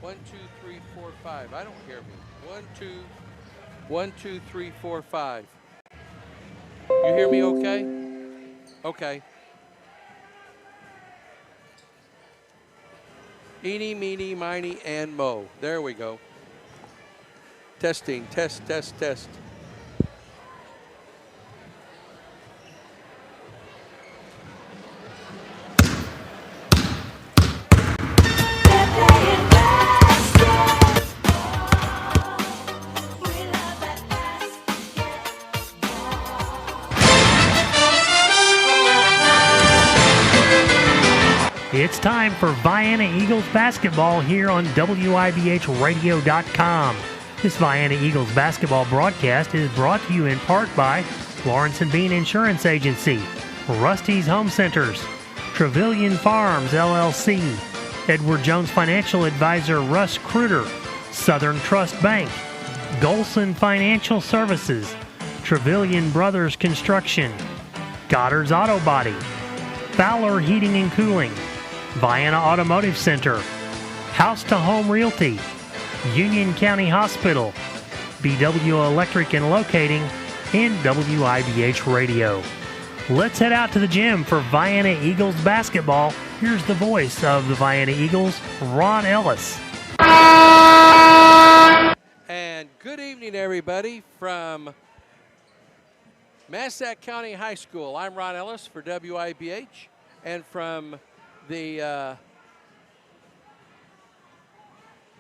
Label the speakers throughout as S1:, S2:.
S1: 1, 2, 3, 4, 5. I don't hear me. 1, 2, 1, 2, 3, 4, 5. You hear me okay? Okay. Eeny, meeny, miny, and mo. There we go. Testing, test, test, test.
S2: It's time for Vienna Eagles basketball here on WIBHradio.com. This Vienna Eagles basketball broadcast is brought to you in part by Lawrence & Bean Insurance Agency, Rusty's Home Centers, Trevilian Farms, LLC, Edward Jones Financial Advisor Russ Kruder, Southern Trust Bank, Golson Financial Services, Trevilian Brothers Construction, Goddard's Auto Body, Fowler Heating and Cooling, Vienna Automotive Center, House to Home Realty, Union County Hospital, BW Electric and Locating, and WIBH Radio. Let's head out to the gym for Vienna Eagles basketball. Here's the voice of the Vienna Eagles, Ron Ellis.
S1: And good evening, everybody, from Massac County High School. I'm Ron Ellis for WIBH, and from the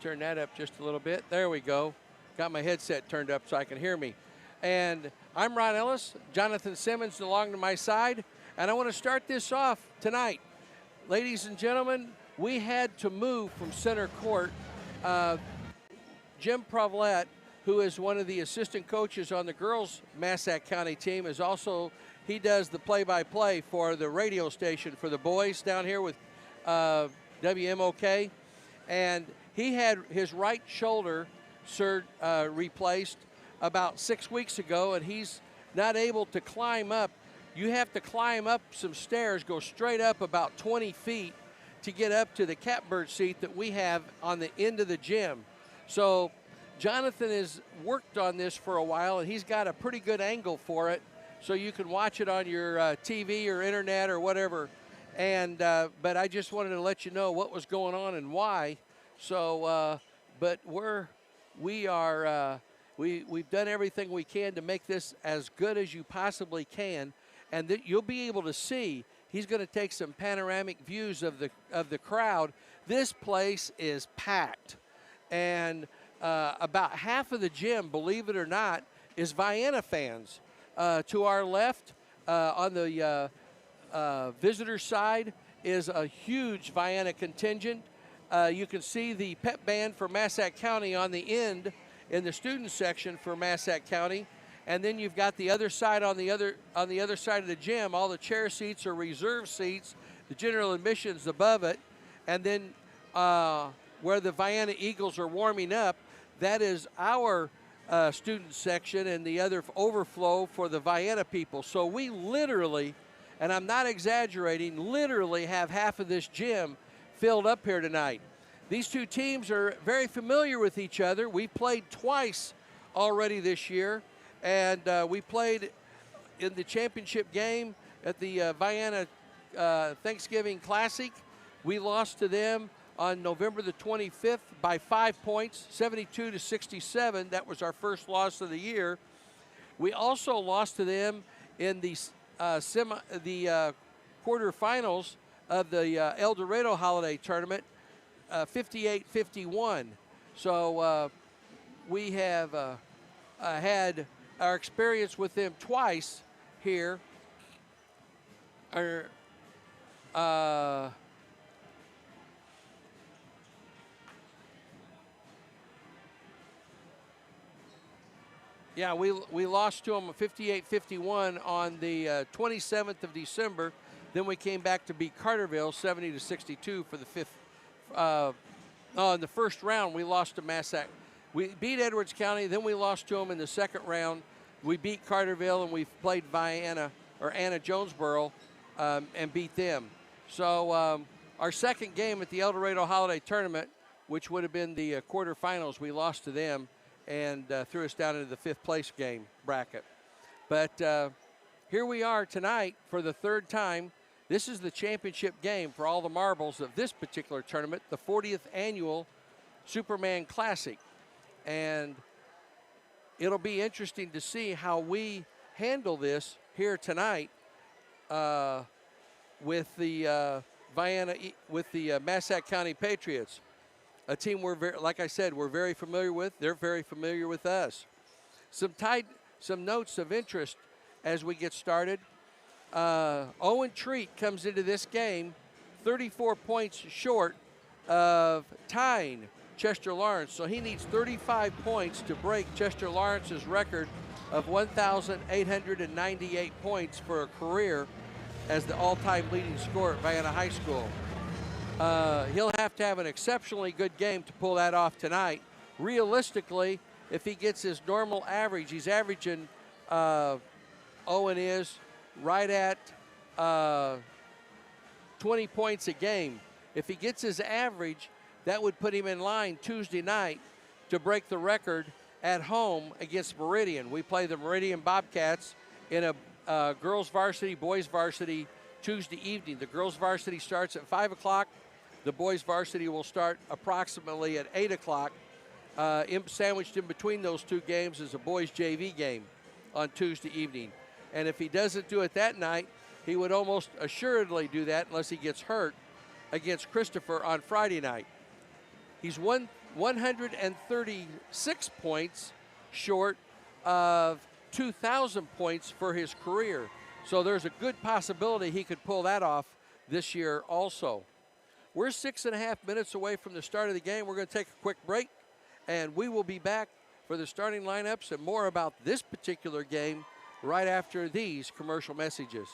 S1: turn that up just a little bit. There we go. Got my headset turned up so I can hear me. And I'm Ron Ellis. Jonathan Simmons along to my side. And I want to start this off tonight. Ladies and gentlemen, we had to move from center court. Jim Provlett, who is one of the assistant coaches on the girls' Massac County team, is also, he does the play-by-play for the radio station for the boys down here with WMOK. And he had his right shoulder replaced about 6 weeks ago, and he's not able to climb up. You have to climb up some stairs, go straight up about 20 feet to get up to the catbird seat that we have on the end of the gym. So Jonathan has worked on this for a while, and he's got a pretty good angle for it, so you can watch it on your TV or internet or whatever. And but I just wanted to let you know what was going on and why. So, but we've done everything we can to make this as good as you possibly can, and that you'll be able to see. He's going to take some panoramic views of the crowd. This place is packed, and about half of the gym, believe it or not, is Vienna fans. To our left, on the visitor side, is a huge Vienna contingent. You can see the pep band for Massac County on the end in the student section for Massac County, and then you've got the other side on the other side of the gym. All the chair seats are reserved seats. The general admission's above it, and then where the Vienna Eagles are warming up, that is our student section, and the other overflow for the Vienna people. So we literally, and I'm not exaggerating, literally have half of this gym filled up here tonight. These two teams are very familiar with each other. We played twice already this year, and we played in the championship game at the Vienna Thanksgiving Classic. We lost to them on November the 25th by 5 points, 72-67. That was our first loss of the year. We also lost to them in the quarterfinals of the El Dorado Holiday Tournament, 58-51. So we have had our experience with them twice here. Yeah, we lost to them 58-51 on the 27th of December. Then we came back to beat Carterville 70-62 for the fifth. In the first round, we lost to Massac. We beat Edwards County, then we lost to them in the second round. We beat Carterville, and we played Vienna or Anna Jonesboro and beat them. So our second game at the El Dorado Holiday Tournament, which would have been the quarterfinals. We lost to them and threw us down into the 5th place game bracket. But here we are tonight for the 3rd time. This is the championship game for all the marbles of this particular tournament, the 40th annual Superman Classic. And it'll be interesting to see how we handle this here tonight with the Massac County Patriots, a team like I said, we're very familiar with. They're very familiar with us. Some notes of interest as we get started. Owen Treat comes into this game 34 points short of tying Chester Lawrence. So he needs 35 points to break Chester Lawrence's record of 1,898 points for a career as the all-time leading scorer at Vienna High School. He'll have to have an exceptionally good game to pull that off tonight. Realistically, if he gets his normal average, he's averaging, Owen is, right at 20 points a game. If he gets his average, that would put him in line Tuesday night to break the record at home against Meridian. We play the Meridian Bobcats in a girls varsity, boys varsity Tuesday evening. The girls varsity starts at 5 o'clock. The boys varsity will start approximately at 8 o'clock. Sandwiched in between those two games is a boys JV game on Tuesday evening. And if he doesn't do it that night, he would almost assuredly do that unless he gets hurt against Christopher on Friday night. He's 136 points short of 2,000 points for his career. So there's a good possibility he could pull that off this year also. We're 6.5 minutes away from the start of the game. We're going to take a quick break, and we will be back for the starting lineups and more about this particular game right after these commercial messages.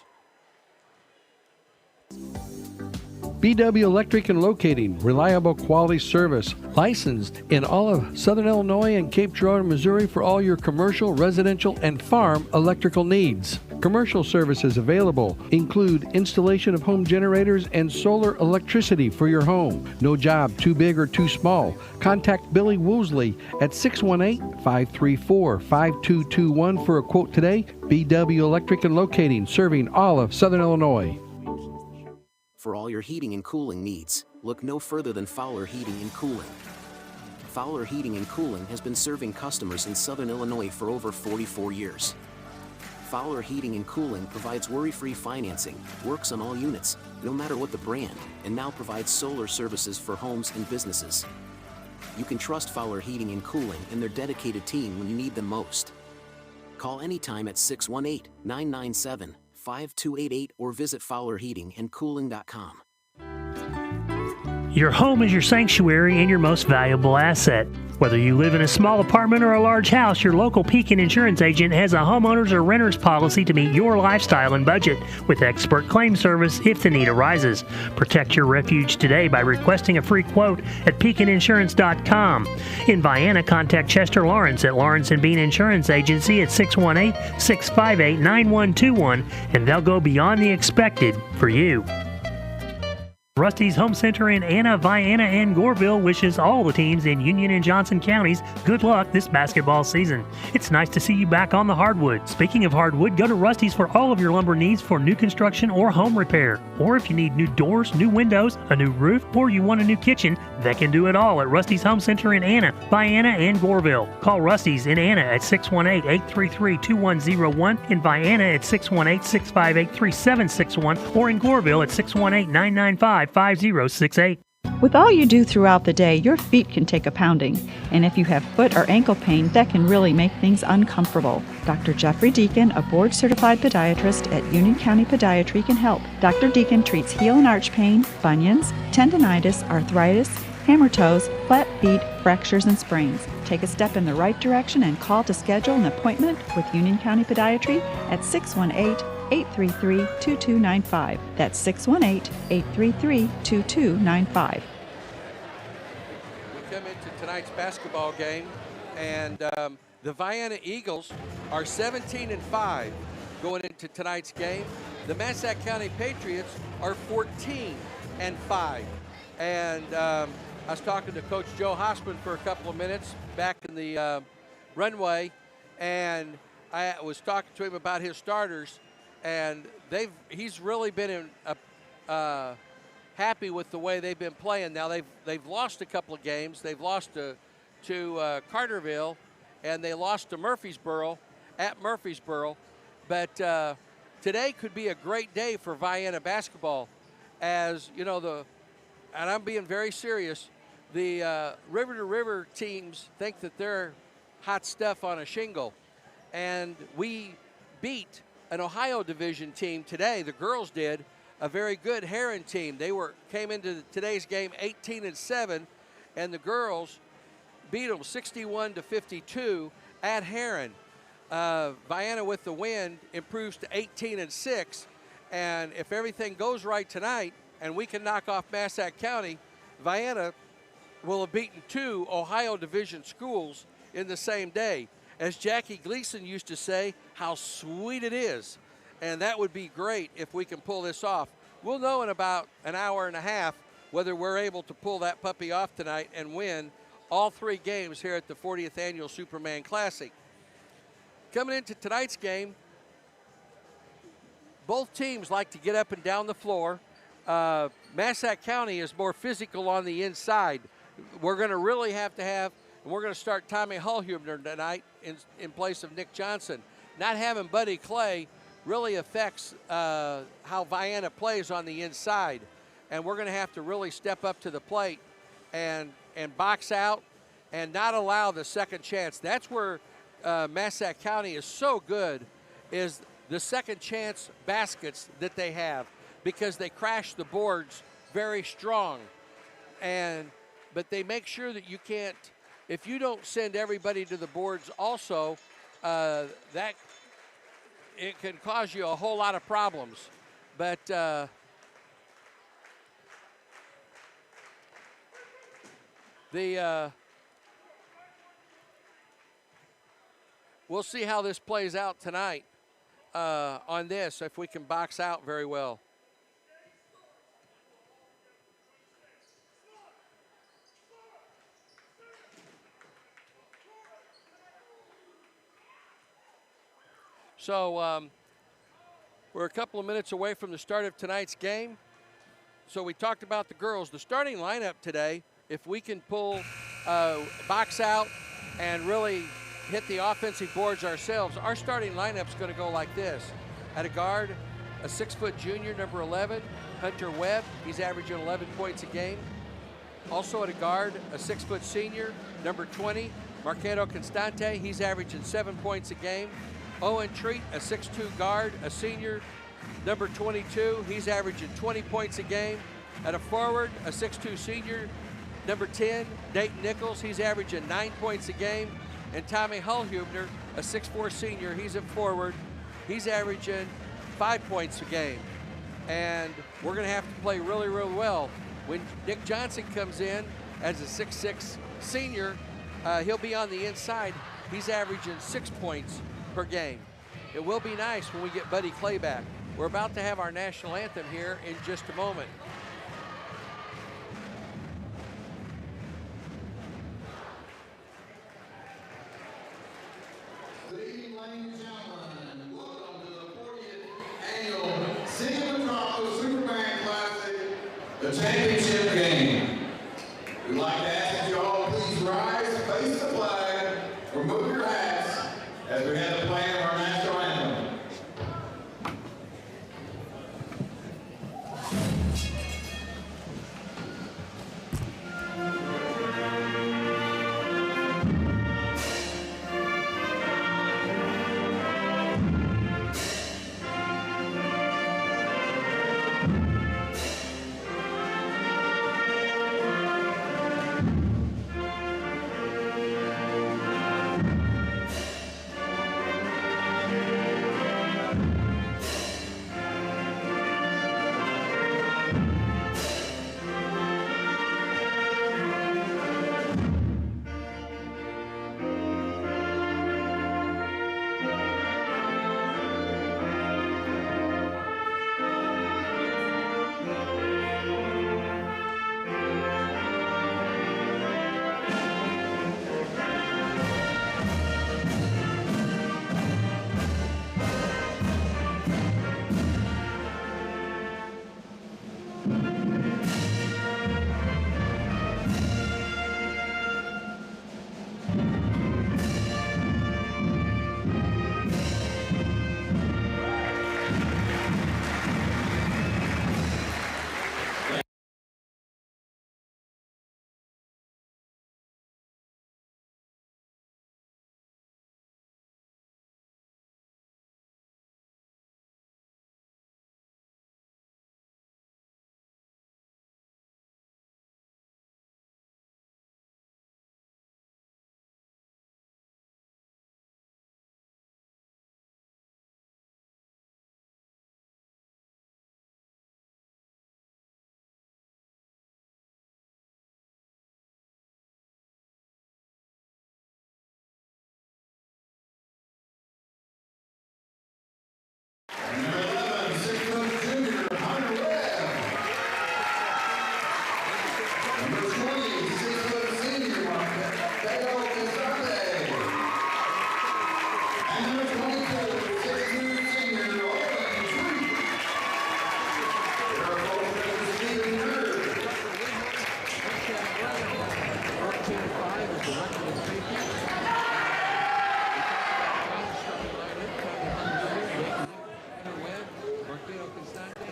S3: BW Electric and Locating, reliable quality service, licensed in all of Southern Illinois and Cape Girardeau, Missouri for all your commercial, residential, and farm electrical needs. Commercial services available include installation of home generators and solar electricity for your home. No job too big or too small. Contact Billy Woosley at 618-534-5221 for a quote today. BW Electric and Locating, serving all of Southern Illinois.
S4: For all your heating and cooling needs, look no further than Fowler Heating and Cooling. Fowler Heating and Cooling has been serving customers in Southern Illinois for over 44 years. Fowler Heating and Cooling provides worry-free financing, works on all units, no matter what the brand, and now provides solar services for homes and businesses. You can trust Fowler Heating and Cooling and their dedicated team when you need them most. Call anytime at 618-997-5288 or visit FowlerHeatingandCooling.com.
S2: Your home is your sanctuary and your most valuable asset. Whether you live in a small apartment or a large house, your local Pekin Insurance agent has a homeowners or renters policy to meet your lifestyle and budget with expert claim service if the need arises. Protect your refuge today by requesting a free quote at PekinInsurance.com. In Vienna, contact Chester Lawrence at Lawrence & Bean Insurance Agency at 618-658-9121, and they'll go beyond the expected for you. Rusty's Home Center in Anna, Vienna, and Goreville wishes all the teams in Union and Johnson counties good luck this basketball season. It's nice to see you back on the hardwood. Speaking of hardwood, go to Rusty's for all of your lumber needs for new construction or home repair. Or if you need new doors, new windows, a new roof, or you want a new kitchen, they can do it all at Rusty's Home Center in Anna, Vienna, and Goreville. Call Rusty's in Anna at 618-833-2101, in Vienna at 618-658-3761, or in Goreville at 618-995-5068.
S5: With all you do throughout the day, your feet can take a pounding. And if you have foot or ankle pain, that can really make things uncomfortable. Dr. Jeffrey Deacon, a board-certified podiatrist at Union County Podiatry, can help. Dr. Deacon treats heel and arch pain, bunions, tendinitis, arthritis, hammer toes, flat feet, fractures, and sprains. Take a step in the right direction and call to schedule an appointment with Union County Podiatry at 618-833-2295. That's 618-833-2295.
S1: We come into tonight's basketball game, and the Vienna Eagles are 17-5 going into tonight's game. The Massac County Patriots are 14-5. And I was talking to Coach Joe Hossman for a couple of minutes back in the runway, and I was talking to him about his starters, and he's really been happy with the way they've been playing. Now they've lost a couple of games. They've lost to Carterville, and they lost to Murfreesboro at Murfreesboro. But today could be a great day for Vienna basketball, as you know and I'm being very serious. The River to River teams think that they're hot stuff on a shingle, and we beat an Ohio division team today. The girls did, a very good Heron team. They came into today's game 18-7, and the girls beat them 61-52 at Heron. Vienna with the win improves to 18-6, and if everything goes right tonight and we can knock off Massac County, Vienna will have beaten 2 Ohio division schools in the same day. As Jackie Gleason used to say, how sweet it is. And that would be great if we can pull this off. We'll know in about an hour and a half whether we're able to pull that puppy off tonight and win all 3 games here at the 40th Annual Superman Classic. Coming into tonight's game, both teams like to get up and down the floor. Massac County is more physical on the inside. We're going to really have to have, and we're going to start Tommy Hullhubner tonight in place of Nick Johnson. Not having Buddy Clay really affects how Vienna plays on the inside, and we're going to have to really step up to the plate and box out and not allow the second chance. That's where Massac County is so good, is the second chance baskets that they have, because they crash the boards very strong. But they make sure that you can't, if you don't send everybody to the boards also, that it can cause you a whole lot of problems. But we'll see how this plays out tonight on this, if we can box out very well. So we're a couple of minutes away from the start of tonight's game. So we talked about the girls. The starting lineup today, if we can pull box out and really hit the offensive boards ourselves, our starting lineup's going to go like this. At a guard, a 6-foot junior, number 11, Hunter Webb. He's averaging 11 points a game. Also at a guard, a 6-foot senior, number 20, Marquero Constante. He's averaging 7 points a game. Owen Treat, a 6'2 guard, a senior, number 22. He's averaging 20 points a game. At a forward, a 6'2 senior, number 10, Dayton Nichols. He's averaging 9 points a game. And Tommy Hullhubner, a 6'4 senior. He's a forward. He's averaging 5 points a game. And we're going to have to play really, really well. When Nick Johnson comes in as a 6'6 senior, he'll be on the inside. He's averaging 6 points per game. It will be nice when we get Buddy Clay back. We're about to have our national anthem here in just a moment.
S6: Good evening, ladies and gentlemen. Welcome to the 40th Annual Senior Lacrosse Superman Classic, the championship game. We'd like to ask that you all please rise, face the flag, remove your hats, as we have the playing of our national anthem.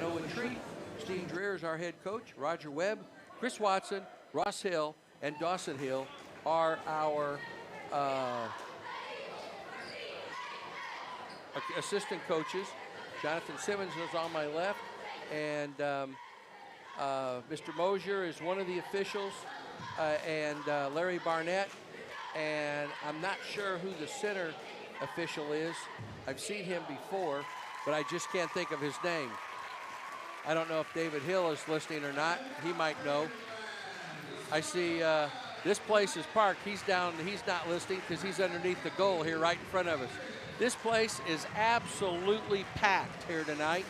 S1: Owen Treat. Steve Dreer is our head coach. Roger Webb, Chris Watson, Ross Hill, and Dawson Hill are our assistant coaches. Jonathan Simmons is on my left, and Mr. Mosier is one of the officials, and Larry Barnett, and I'm not sure who the center official is. I've seen him before, but I just can't think of his name. I don't know if David Hill is listening or not. He might know. I see this place is parked. He's down. He's not listening because he's underneath the goal here right in front of us. This place is absolutely packed here tonight.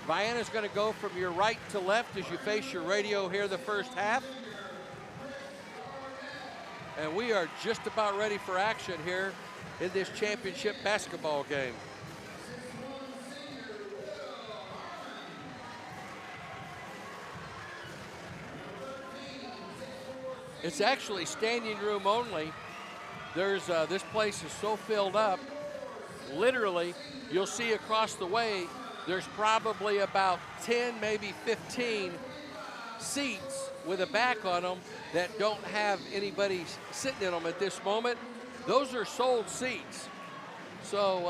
S1: Vienna's going to go from your right to left as you face your radio here the first half. And we are just about ready for action here in this championship basketball game. It's actually standing room only. There's this place is so filled up. Literally, you'll see across the way, there's probably about 10, maybe 15 seats with a back on them that don't have anybody sitting in them at this moment. Those are sold seats. So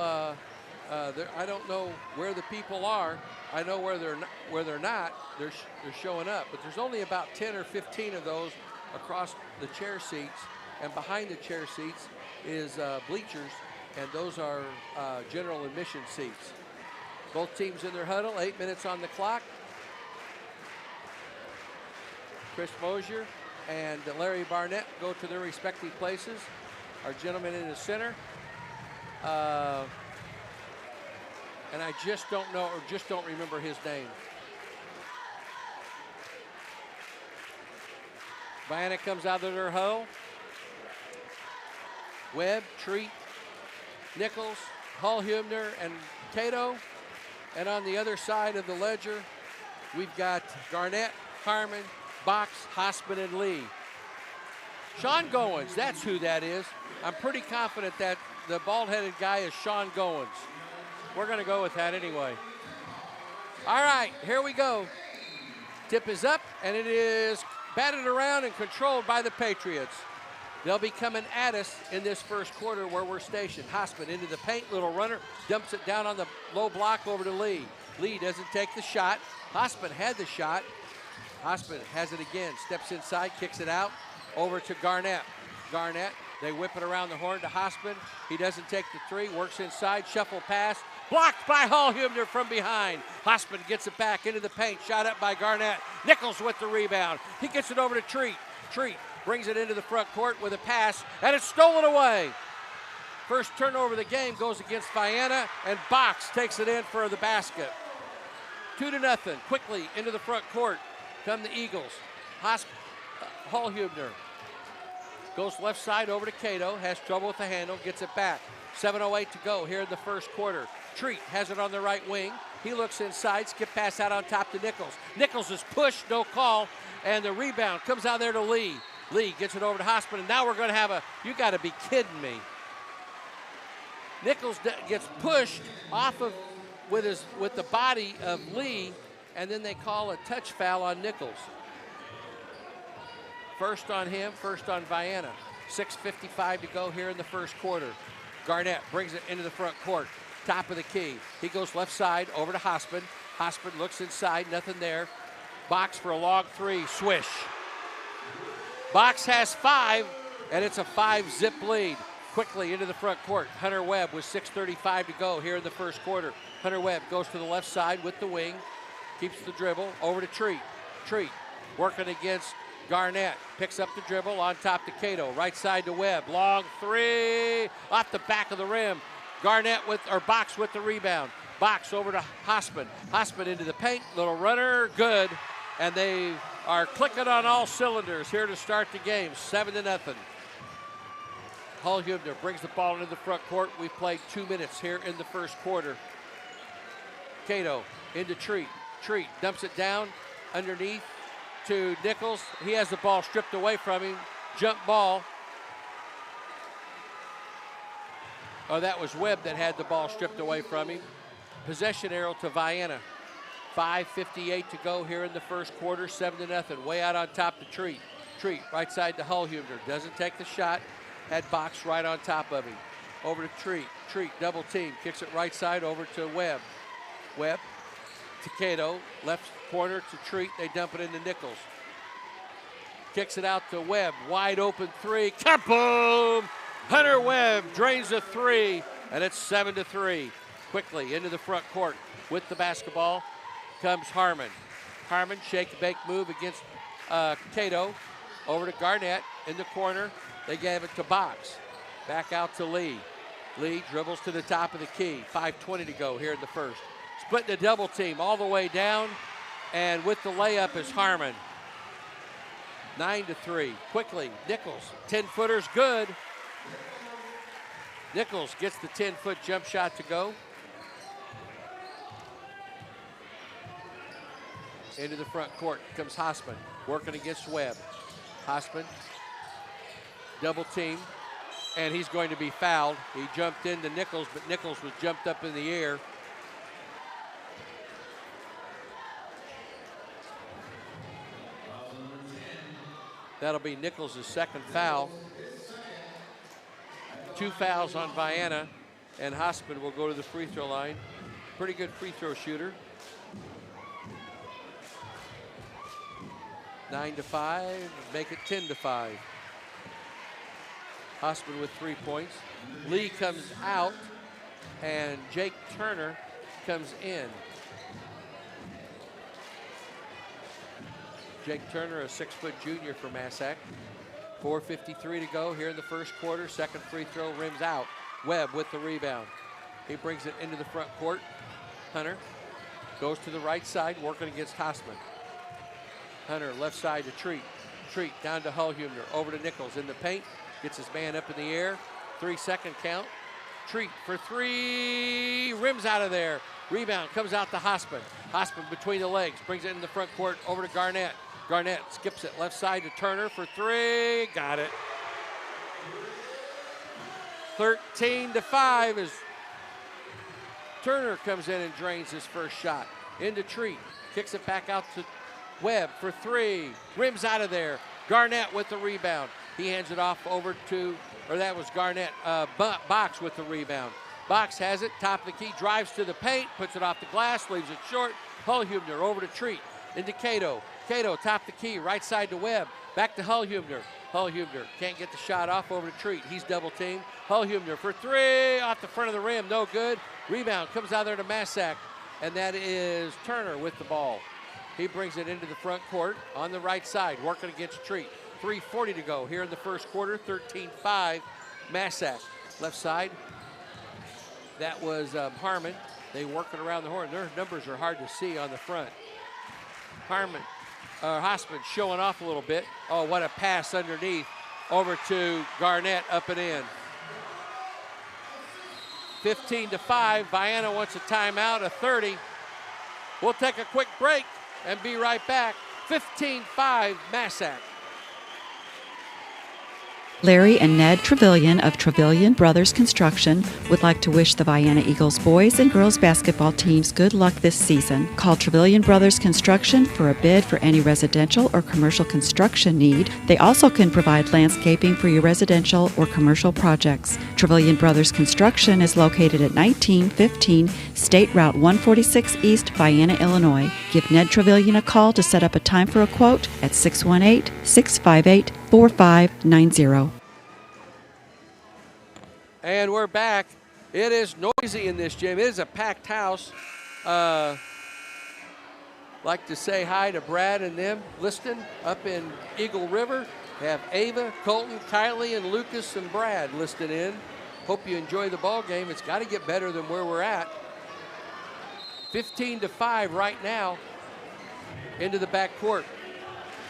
S1: I don't know where the people are. I know where they're not. They're showing up. But there's only about 10 or 15 of those across the chair seats, and behind the chair seats is bleachers, and those are general admission seats. Both teams in their huddle, 8 minutes on the clock. Chris Mosier and Larry Barnett go to their respective places. Our gentleman in the center. And I just don't know, or just don't remember his name. Vienna comes out of their huddle. Webb, Treat, Nichols, Hall-Hubner, and Cato. And on the other side of the ledger, we've got Garnett, Harmon, Box, Hosman, and Lee. Sean Goins, that's who that is. I'm pretty confident that the bald-headed guy is Sean Goins. We're going to go with that anyway. All right, here we go. Tip is up, and it is batted around and controlled by the Patriots. They'll be coming at us in this first quarter where we're stationed. Hosman into the paint, little runner, dumps it down on the low block over to Lee. Lee doesn't take the shot. Hosman had the shot. Hosman has it again, steps inside, kicks it out, over to Garnett. Garnett, they whip it around the horn to Hosman. He doesn't take the three, works inside, shuffle pass, blocked by Hall-Hubner from behind. Hosman gets it back into the paint, shot up by Garnett. Nichols with the rebound. He gets it over to Treat. Treat brings it into the front court with a pass, and it's stolen away. First turnover of the game goes against Vienna, and Box takes it in for the basket. 2-0, quickly into the front court come the Eagles. Hall-Hubner goes left side over to Cato, has trouble with the handle, gets it back. 7:08 to go here in the first quarter. Treat has it on the right wing. He looks inside, skip pass out on top to Nichols. Nichols is pushed, no call, and the rebound comes out there to Lee. Lee gets it over to Hosman, and now we're going to have you got to be kidding me. Nichols gets pushed off of with the body of Lee, and then they call a touch foul on Nichols. First on him, first on Vienna. 6:55 to go here in the first quarter. Garnett brings it into the front court, top of the key. He goes left side over to Hosman. Hosman looks inside, nothing there. Box for a long three, swish. Box has 5, and it's a 5-zip lead. Quickly into the front court. Hunter Webb with 6:35 to go here in the first quarter. Hunter Webb goes to the left side with the wing, keeps the dribble, over to Treat. Treat working against Garnett, picks up the dribble on top to Cato, right side to Webb, long three, off the back of the rim. Box with the rebound. Box over to Hosman. Hosman into the paint, little runner, good. And they are clicking on all cylinders here to start the game, 7-0. Hall-Hubner brings the ball into the front court. We've played 2 minutes here in the first quarter. Cato into Treat. Treat dumps it down underneath to Nichols. He has the ball stripped away from him. Jump ball. Oh, that was Webb that had the ball stripped away from him. possession arrow to Vienna. 5:58 to go here in the first quarter, 7-0. Way out on top to Treat. Treat, right side to Hullhumner. Doesn't take the shot. Had Box right on top of him. Over to Treat. Treat, double team. Kicks it right side over to Webb. Webb to Cato. Left corner to Treat. They dump it into Nichols. Kicks it out to Webb. Wide open three. Kaboom! Hunter Webb drains a three, and it's 7-3. Quickly into the front court with the basketball comes Harmon. Harmon, shake-bake move against Cato. Over to Garnett in the corner. They gave it to Box. Back out to Lee. Lee dribbles to the top of the key. 5:20 to go here in the first. Splitting the double team all the way down, and with the layup is Harmon. 9-3. Quickly, Nichols. 10-footer's good. Nichols gets the 10-foot jump shot to go. Into the front court comes Hosman, working against Webb. Hosman, double team, and he's going to be fouled. He jumped into Nichols, but Nichols was jumped up in the air. That'll be Nichols' second foul. 2 fouls on Vienna, and Hosman will go to the free throw line. Pretty good free throw shooter. 9-5, make it 10-5. Hosman with 3 points. Lee comes out, and Jake Turner comes in. Jake Turner, a 6-foot junior for Massac. 4:53 to go here in the first quarter. Second free throw rims out. Webb with the rebound. He brings it into the front court. Hunter goes to the right side, working against Hosman. Hunter left side to Treat. Treat down to Hullhumner. Over to Nichols in the paint. Gets his man up in the air. 3-second count. Treat for three. Rims out of there. Rebound comes out to Hosman. Hosman between the legs. Brings it in the front court over to Garnett. Garnett skips it left side to Turner for three. Got it. 13-5 as Turner comes in and drains his first shot. Into Treat. Kicks it back out to Webb for three. Rims out of there. Garnett with the rebound. He hands it off over to, or that was Garnett. Box with the rebound. Box has it, top of the key, drives to the paint, puts it off the glass, leaves it short. Hullhumner over to Treat. Into Cato. Cato, top the key, right side to Webb. Back to Hullhumner. Hullhumner can't get the shot off, over to Treat. He's double teamed. Hullhumner for three, off the front of the rim, no good. Rebound comes out there to Massac, and that is Turner with the ball. He brings it into the front court on the right side, working against Treat. 3:40 to go here in the first quarter, 13-5, Massac. Left side, that was Harmon. They working around the horn. Their numbers are hard to see on the front. Hosman showing off a little bit. Oh, what a pass underneath over to Garnett, up and in. 15-5, Vienna wants a timeout, a 30. We'll take a quick break and be right back. 15-5, Massac.
S5: Larry and Ned Trevelyan of Trevelyan Brothers Construction would like to wish the Vienna Eagles boys and girls basketball teams good luck this season. Call Trevelyan Brothers Construction for a bid for any residential or commercial construction need. They also can provide landscaping for your residential or commercial projects. Trevelyan Brothers Construction is located at 1915 State Route 146 East, Vienna, Illinois. Give Ned Trevelyan a call to set up a time for a quote at 618-658-4590.
S1: And we're back. It is noisy in this gym. It is a packed house. Like to say hi to Brad and them listening up in Eagle River. They have Ava, Colton, Kylie, and Lucas and Brad listed in. Hope you enjoy the ball game. It's got to get better than where we're at. 15-5 right now. Into the back court.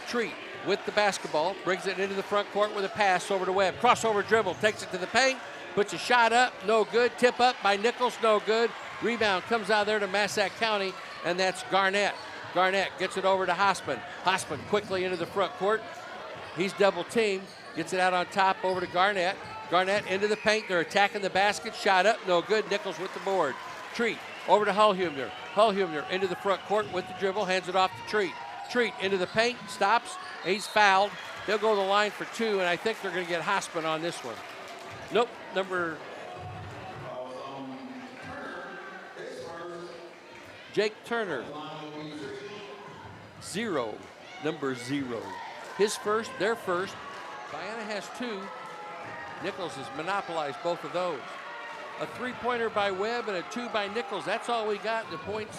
S1: Treat with the basketball, brings it into the front court with a pass over to Webb. Crossover dribble, takes it to the paint, puts a shot up, no good. Tip up by Nichols, no good. Rebound comes out there to Massac County, and that's Garnett. Garnett gets it over to Hosman. Hosman quickly into the front court. He's double teamed, gets it out on top over to Garnett. Garnett into the paint, they're attacking the basket, shot up, no good. Nichols with the board. Treat over to Hullhumner. Hullhumner into the front court with the dribble, hands it off to Treat. Treat into the paint, stops, he's fouled. They'll go to the line for 2, and I think they're going to get Hospen on this one. Nope, number Jake Turner, 0, number 0. His first, their first. Vienna has 2. Nichols has monopolized both of those. A 3-pointer by Webb and a 2 by Nichols. That's all we got in the points.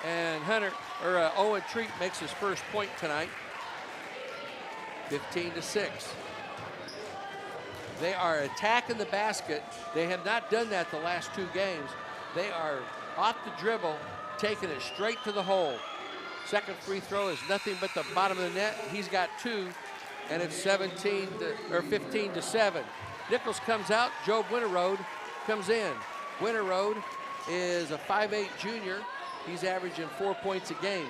S1: And Owen Treat makes his first point tonight. 15-6. They are attacking the basket. They have not done that the last 2 games. They are off the dribble, taking it straight to the hole. Second free throw is nothing but the bottom of the net. He's got 2, and it's 15-7. Nichols comes out. Job Winterroad comes in. Winterroad is a 5'8" junior. He's averaging 4 points a game.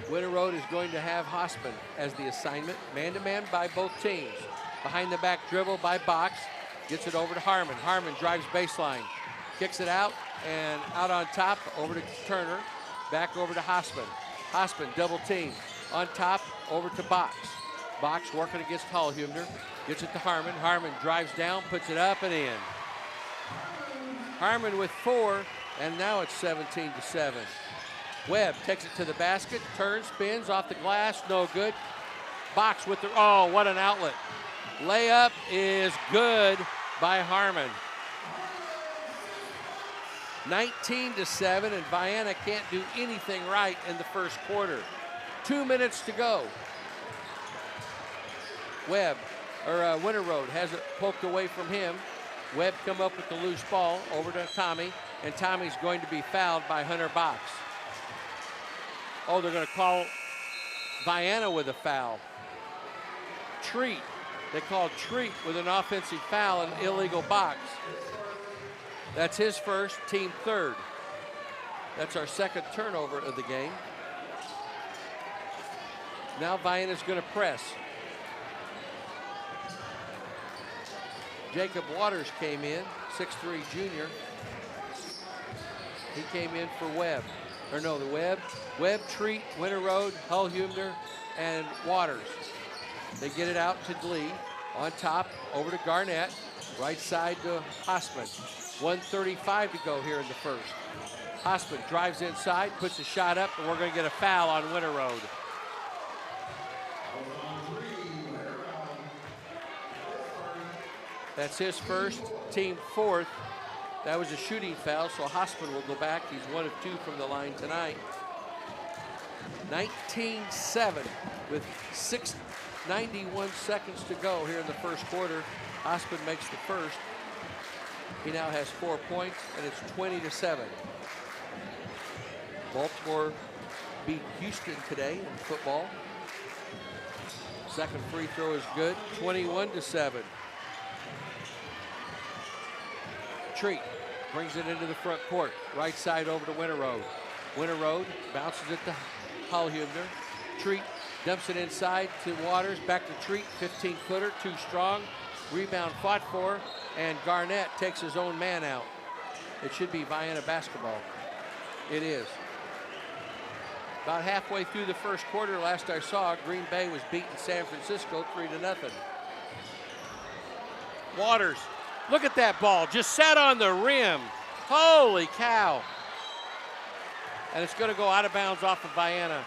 S1: Winterroad is going to have Hospen as the assignment. Man-to-man by both teams. Behind the back dribble by Box. Gets it over to Harmon. Harmon drives baseline. Kicks it out, and out on top, over to Turner. Back over to Hospen. Hospen double team. On top, over to Box. Box working against Hullhumner. Gets it to Harmon. Harmon drives down, puts it up and in. Harmon with 4, and now it's 17-7. Webb takes it to the basket, turns, spins off the glass, no good. Box with the, oh, what an outlet. Layup is good by Harmon. 19-7, and Vienna can't do anything right in the first quarter. 2 minutes to go. Winterroad has it poked away from him. Webb come up with the loose ball over to Tommy, and Tommy's going to be fouled by Hunter Box. Oh, they're going to call Vienna with a foul. Treat. They called Treat with an offensive foul and illegal box. That's his first, team third. That's our second turnover of the game. Now Vienna's going to press. Jacob Waters came in, 6'3" junior. He came in for Webb. Or no, the Webb, Treat, Winterroad, Hullhumner, and Waters. They get it out to Lee. On top, over to Garnett. Right side to Hospen. 1:35 to go here in the first. Hospen drives inside, puts a shot up, and we're going to get a foul on Winterroad. That's his first, team fourth. That was a shooting foul, so Hospen will go back. He's 1 of 2 from the line tonight. 19-7 with 91 seconds to go here in the first quarter. Hospen makes the first. He now has 4 points, and it's 20-7. Baltimore beat Houston today in football. Second free throw is good, 21-7. Treat brings it into the front court. Right side over to Winterroad. Winterroad bounces it to Hullhumner. Treat dumps it inside to Waters. Back to Treat, 15-footer, too strong. Rebound fought for, and Garnett takes his own man out. It should be Vienna basketball. It is. About halfway through the first quarter, last I saw, Green Bay was beating San Francisco 3-0. Waters. Look at that ball, just sat on the rim. Holy cow. And it's going to go out of bounds off of Vienna.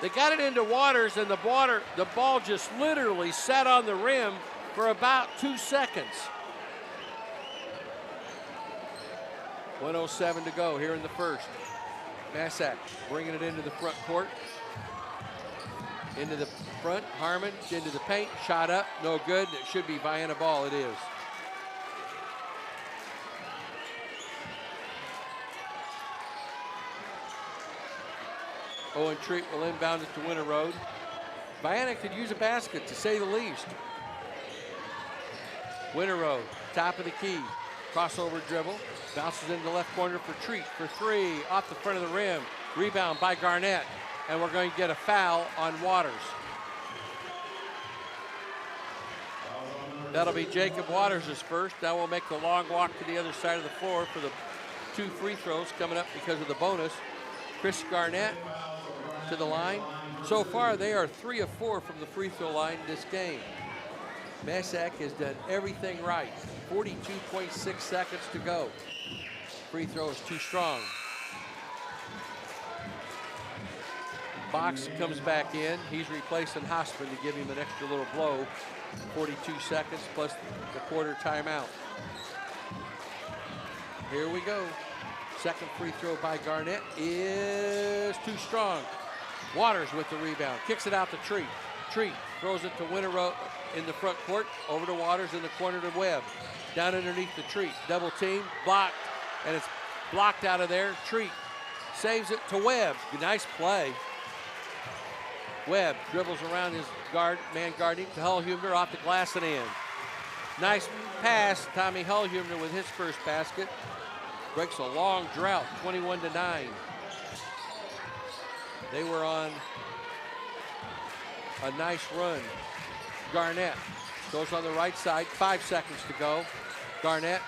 S1: They got it into Waters, and the ball just literally sat on the rim for about 2 seconds. 1:07 to go here in the first. Massac bringing it into the front court. Into the front, Harmon into the paint, shot up, no good. It should be Vienna ball, it is. Owen Treat will inbound it to Winterroad. Vienna could use a basket, to say the least. Winterroad, top of the key. Crossover dribble, bounces into the left corner for Treat for 3, off the front of the rim. Rebound by Garnett, and we're going to get a foul on Waters. That'll be Jacob Waters' first. Now we'll make the long walk to the other side of the floor for the 2 free throws coming up because of the bonus. Chris Garnett to the line. So far, they are 3 of 4 from the free throw line this game. Massac has done everything right. 42.6 seconds to go. Free throw is too strong. Box comes back in. He's replacing Hosman to give him an extra little blow. 42 seconds plus the quarter timeout. Here we go. Second free throw by Garnett is too strong. Waters with the rebound. Kicks it out to Treat. Treat throws it to Winterow in the front court. Over to Waters in the corner to Webb. Down underneath the Treat. Double team. Blocked. And it's blocked out of there. Treat saves it to Webb. Nice play. Webb dribbles around his man guarding to Hullhumner off the glass and in. Nice pass. Tommy Hullhumner with his first basket. Breaks a long drought, 21-9. They were on a nice run. Garnett goes on the right side, 5 seconds to go. Garnett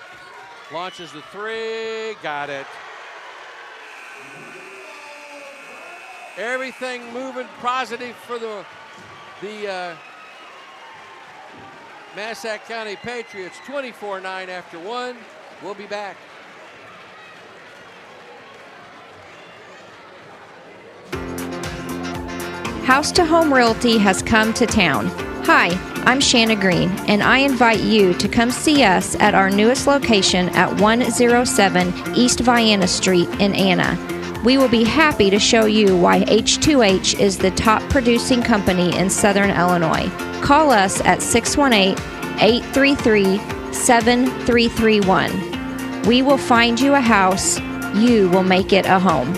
S1: launches the 3, got it. Everything moving positive for the Massac County Patriots. 24-9 after 1. We'll be back.
S7: House to Home Realty has come to town. Hi, I'm Shanna Green, and I invite you to come see us at our newest location at 107 East Vienna Street in Anna. We will be happy to show you why H2H is the top producing company in Southern Illinois. Call us at 618-833-7331. We will find you a house. You will make it a home.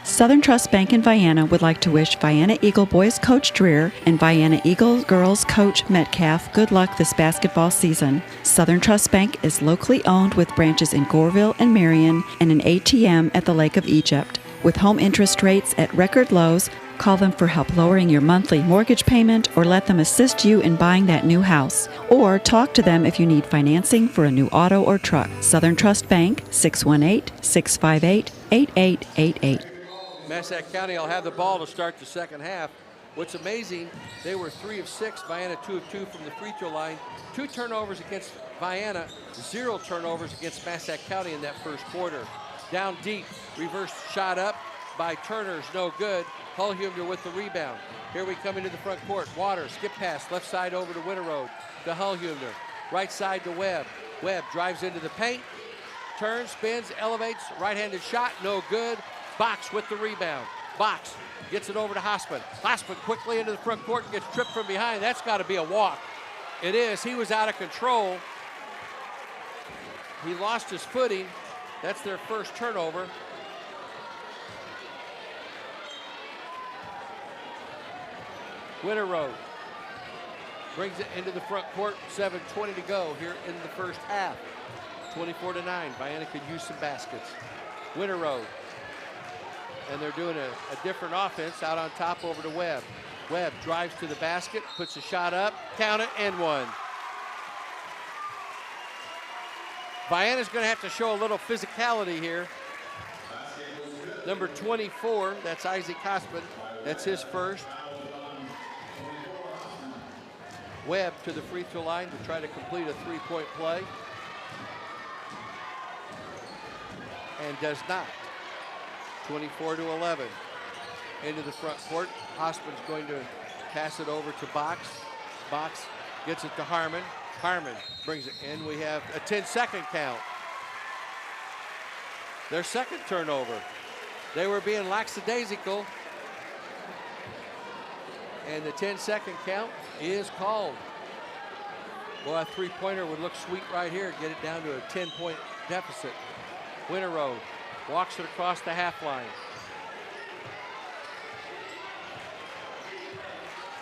S5: Southern Trust Bank in Vienna would like to wish Vienna Eagle boys coach Dreer and Vienna Eagle girls coach Metcalf good luck this basketball season. Southern Trust Bank is locally owned with branches in Goreville and Marion and an ATM at the Lake of Egypt. With home interest rates at record lows, call them for help lowering your monthly mortgage payment or let them assist you in buying that new house. Or talk to them if you need financing for a new auto or truck. Southern Trust Bank, 618-658-8888.
S1: Massac County will have the ball to start the second half. What's amazing, they were 3 of 6, Vienna 2 of 2 from the free throw line. 2 turnovers against Vienna, 0 turnovers against Massac County in that first quarter. Down deep, reverse shot up by Turner's no good. Hullhumner with the rebound. Here we come into the front court. Waters, skip pass, left side over to Winterow, to Hullhumner. Right side to Webb. Webb drives into the paint, turns, spins, elevates, right-handed shot, no good. Box with the rebound. Box gets it over to Hosman. Hosman quickly into the front court and gets tripped from behind. That's got to be a walk. It is. He was out of control. He lost his footing. That's their first turnover. Winterow brings it into the front court. 7:20 to go here in the first half. 24-9. Vienna could use some baskets. Winterow. And they're doing a different offense out on top over to Webb. Webb drives to the basket, puts a shot up, count it, and one. Vienna's going to have to show a little physicality here. Number 24, that's Isaac Hosman. That's his first. Webb to the free throw line to try to complete a three-point play. And does not. 24-11. Into the front court. Hosman's going to pass it over to Box. Box gets it to Harmon. Harmon brings it in. We have a 10-second count. Their second turnover. They were being lackadaisical. And the 10-second count is called. Well, a three-pointer would look sweet right here. Get it down to a 10-point deficit. Winterow walks it across the half line.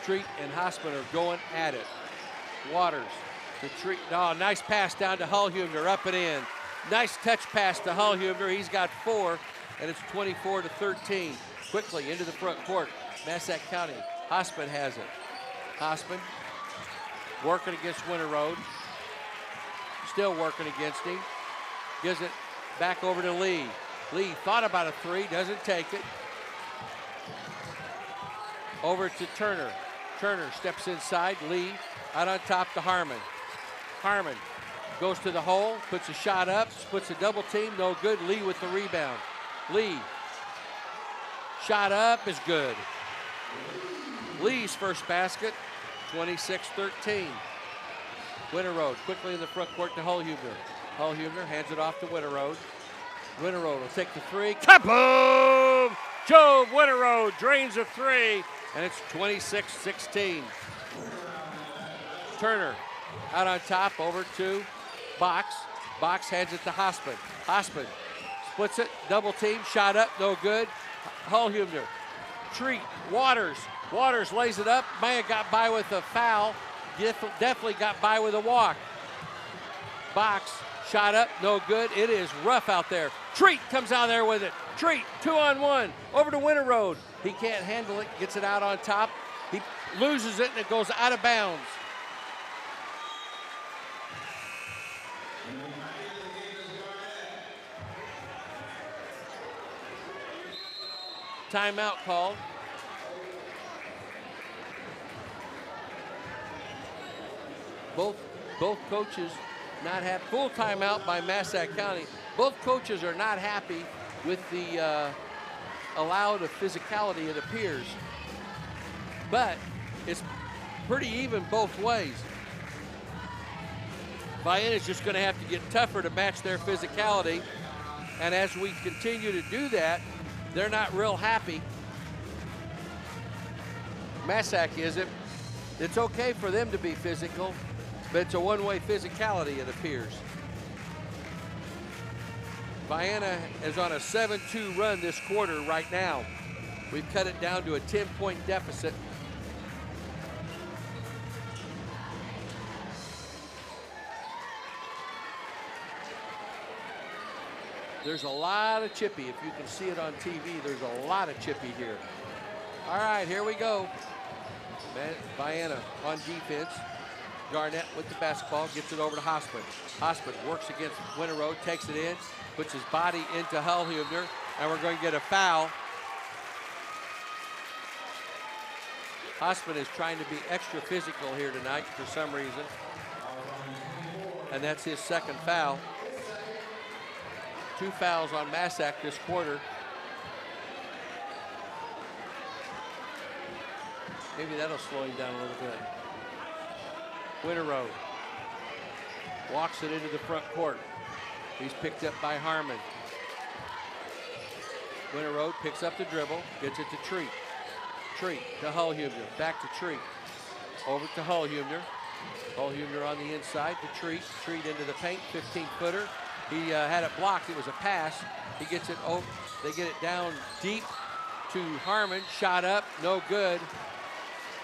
S1: Treat and Hosman are going at it. Waters to Treat. Oh, nice pass down to Hullhumner, up and in. Nice touch pass to Hullhumner. He's got 4, and it's 24-13. Quickly into the front court. Massac County. Hosman has it. Hosman working against Winter Road. Still working against him. Gives it back over to Lee. Lee thought about a three, doesn't take it. Over to Turner. Turner steps inside. Lee out on top to Harmon. Harmon goes to the hole, puts a shot up, puts a double team, no good. Lee with the rebound. Lee, shot up is good. Lee's first basket, 26-13. Winter Road quickly in the front court to Hullhuebner. Hullhuebner hands it off to Winter Road. Winter Road will take the three. Kaboom! Jove Winter Road drains a three, and it's 26-16. Turner out on top over to Box. Box hands it to Hosman. Hosman splits it, double team, shot up, no good. Hullhuebner. Treat, Waters. Waters lays it up. May have got by with a foul. Definitely got by with a walk. Box, shot up, no good. It is rough out there. Treat comes out there with it. Treat, 2-on-1, over to Winter Road. He can't handle it, gets it out on top. He loses it and it goes out of bounds. Timeout called. Both coaches not happy. Full timeout by Massac County. Both coaches are not happy with the allowed of physicality, it appears. But it's pretty even both ways. Vienna's just going to have to get tougher to match their physicality. And as we continue to do that, they're not real happy. Massac isn't. It's okay for them to be physical, but it's a one-way physicality, it appears. Vienna is on a 7-2 run this quarter right now. We've cut it down to a 10-point deficit. There's a lot of chippy. If you can see it on TV, there's a lot of chippy here. All right, here we go. Vienna on defense. Garnett with the basketball, gets it over to Hosman. Hosman works against Winter Road, takes it in, puts his body into Hullhuebner, and we're going to get a foul. Hosman is trying to be extra physical here tonight for some reason. And that's his second foul. 2 fouls on Massac this quarter. Maybe that'll slow him down a little bit. Winter Road walks it into the front court. He's picked up by Harmon. Winter Road picks up the dribble, gets it to Treat. Treat to Hullhuebner, back to Treat. Over to Hullhuebner. Hullhuebner on the inside to Treat. Treat into the paint, 15-footer. He had it blocked, it was a pass. He gets it over, they get it down deep to Harmon, shot up, no good.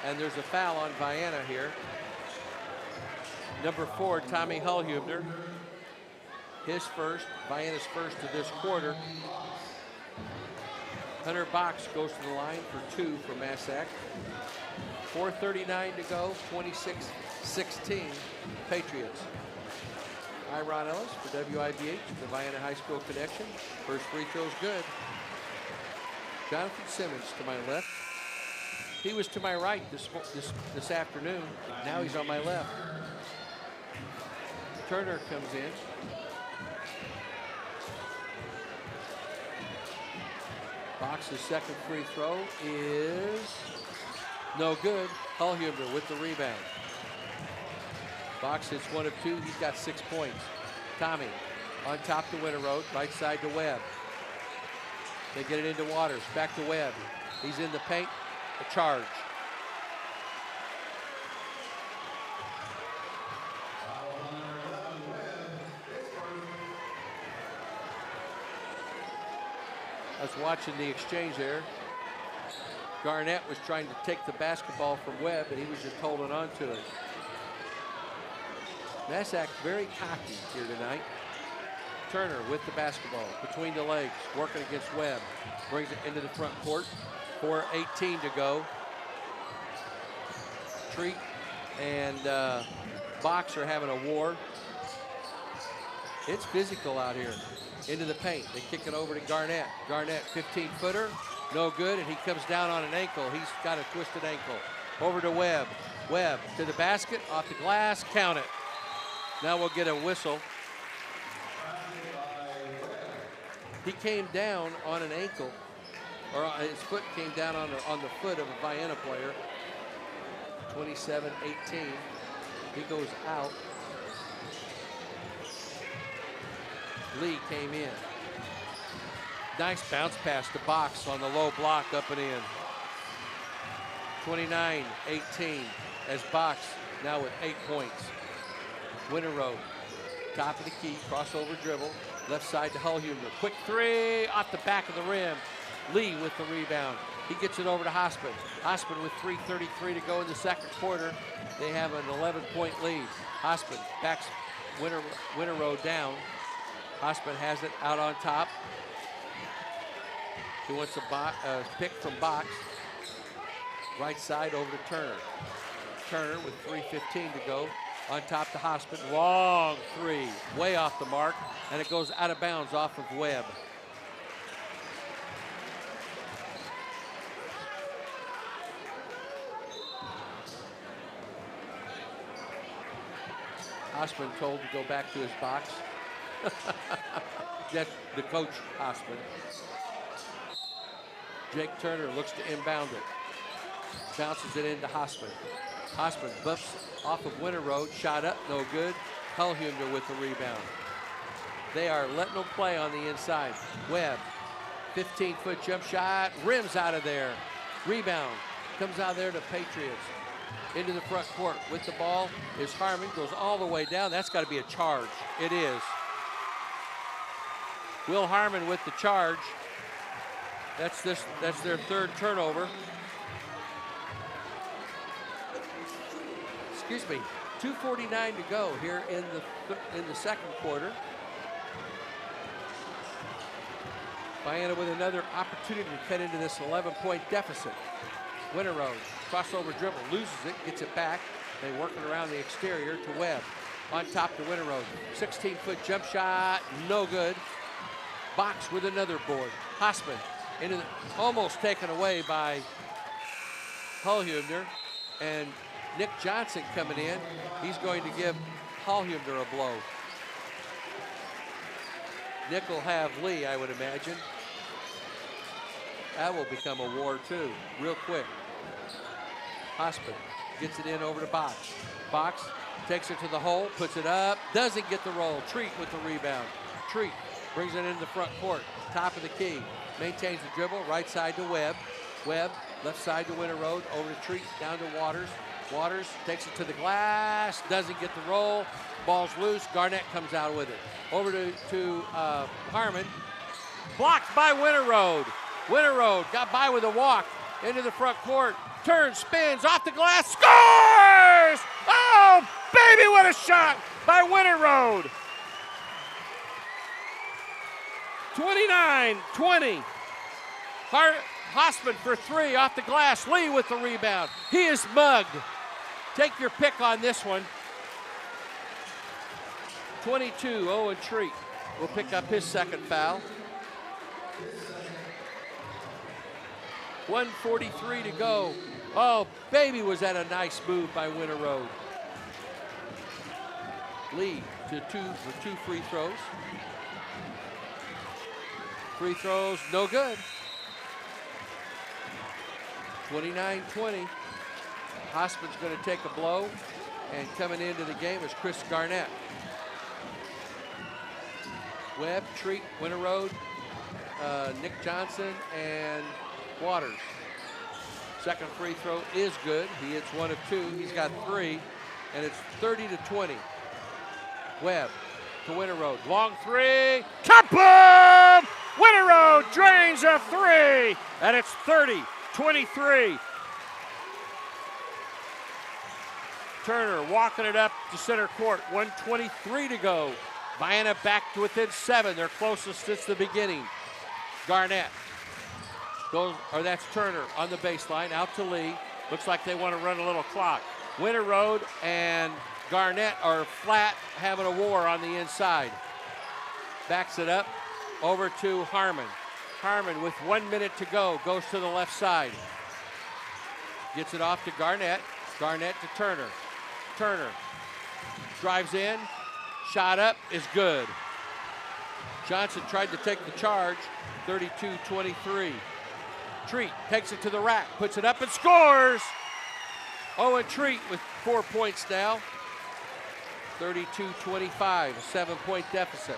S1: And there's a foul on Vienna here. Number 4, Tommy Hullhuebner. His first, Vienna's first of this quarter. Hunter Box goes to the line for 2 for Massac. 4:39 to go, 26-16 Patriots. I'm Ron Ellis for WIBH, the Vienna High School Connection. First free throw's good. Jonathan Simmons to my left. He was to my right this afternoon. Now he's on my left. Turner comes in. Box's second free throw is no good. Hullhuebner with the rebound. Box hits 1 of 2. He's got 6 points. Tommy on top to Winter Road, right side to Webb. They get it into Waters, back to Webb. He's in the paint, a charge. I was watching the exchange there. Garnett was trying to take the basketball from Webb, and he was just holding on to it. Massac very cocky here tonight. Turner with the basketball between the legs, working against Webb. Brings it into the front court. 4:18 to go. Treat and Box are having a war. It's physical out here. Into the paint. They kick it over to Garnett. Garnett, 15-footer. No good, and he comes down on an ankle. He's got a twisted ankle. Over to Webb. Webb to the basket, off the glass, count it. Now we'll get a whistle. He came down on an ankle, or his foot came down on the foot of a Vienna player. 27-18. He goes out. Lee came in. Nice bounce pass to Box on the low block, up and in. 29-18 as Box now with 8 points. Winterroad, top of the key, crossover dribble, left side to Hullhumer. Quick three off the back of the rim. Lee with the rebound. He gets it over to Hospen. Hospen with 3:33 to go in the second quarter. They have an 11-point lead. Hospen backs Winterroad down. Hospen has it out on top. He wants a pick from Box. Right side over to Turner. Turner with 3:15 to go. On top to Hospen. Long three. Way off the mark. And it goes out of bounds off of Webb. Hospen told to go back to his box. That's the coach, Hospen. Jake Turner looks to inbound it. Bounces it into Hospen. Hospen buffs off of Winterroad. Shot up, no good. Hullhumer with the rebound. They are letting them play on the inside. Webb, 15-foot jump shot. Rims out of there. Rebound. Comes out there to Patriots. Into the front court with the ball is Harmon. Goes all the way down. That's got to be a charge. It is. Will Harmon with the charge. That's their third turnover. Excuse me. 2:49 to go here in the second quarter. Vienna with another opportunity to cut into this 11-point deficit. Winterroad, crossover dribble, loses it, gets it back. They work it around the exterior to Webb. On top to Winterroad. 16-foot jump shot, no good. Box with another board. Hospen into almost taken away by Hullhumer. And Nick Johnson coming in. He's going to give Hullhumer a blow. Nick will have Lee, I would imagine. That will become a war too, real quick. Hospen gets it in over to Box. Box takes it to the hole, puts it up, doesn't get the roll. Treat with the rebound. Treat brings it into the front court, top of the key. Maintains the dribble, right side to Webb. Webb, left side to Winterroad, over to Treat, down to Waters. Waters takes it to the glass, doesn't get the roll. Ball's loose, Garnett comes out with it. Over to Harmon. Blocked by Winterroad. Winterroad got by with a walk into the front court. Turns, spins, off the glass, scores! Oh, baby, what a shot by Winterroad. 29-20. Hospen for three off the glass. Lee with the rebound. He is mugged. Take your pick on this one. 22, Owen Treat will pick up his second foul. 1:43 to go. Oh, baby, was that a nice move by Winterroad. Lee to two free throws. Free throws, no good. 29-20. Hospen's going to take a blow, and coming into the game is Chris Garnett. Webb, Treat, Winterroad, Nick Johnson, and Waters. Second free throw is good. He hits one of two. He's got three, and it's 30-20. Webb to Winterroad. Long three. Kaboom! Winterroad drains a three, and it's 30-23. Turner walking it up to center court. 1:23 to go. Vienna back to within 7. Their closest since the beginning. Garnett goes, or that's Turner on the baseline, out to Lee. Looks like they want to run a little clock. Winter Road and Garnett are flat, having a war on the inside. Backs it up over to Harmon. Harmon with 1 minute to go goes to the left side. Gets it off to Garnett. Garnett to Turner. Turner drives in. Shot up is good. Johnson tried to take the charge. 32-23. Treat takes it to the rack, puts it up and scores. Owen Treat with 4 points now. 32-25, a 7-point deficit.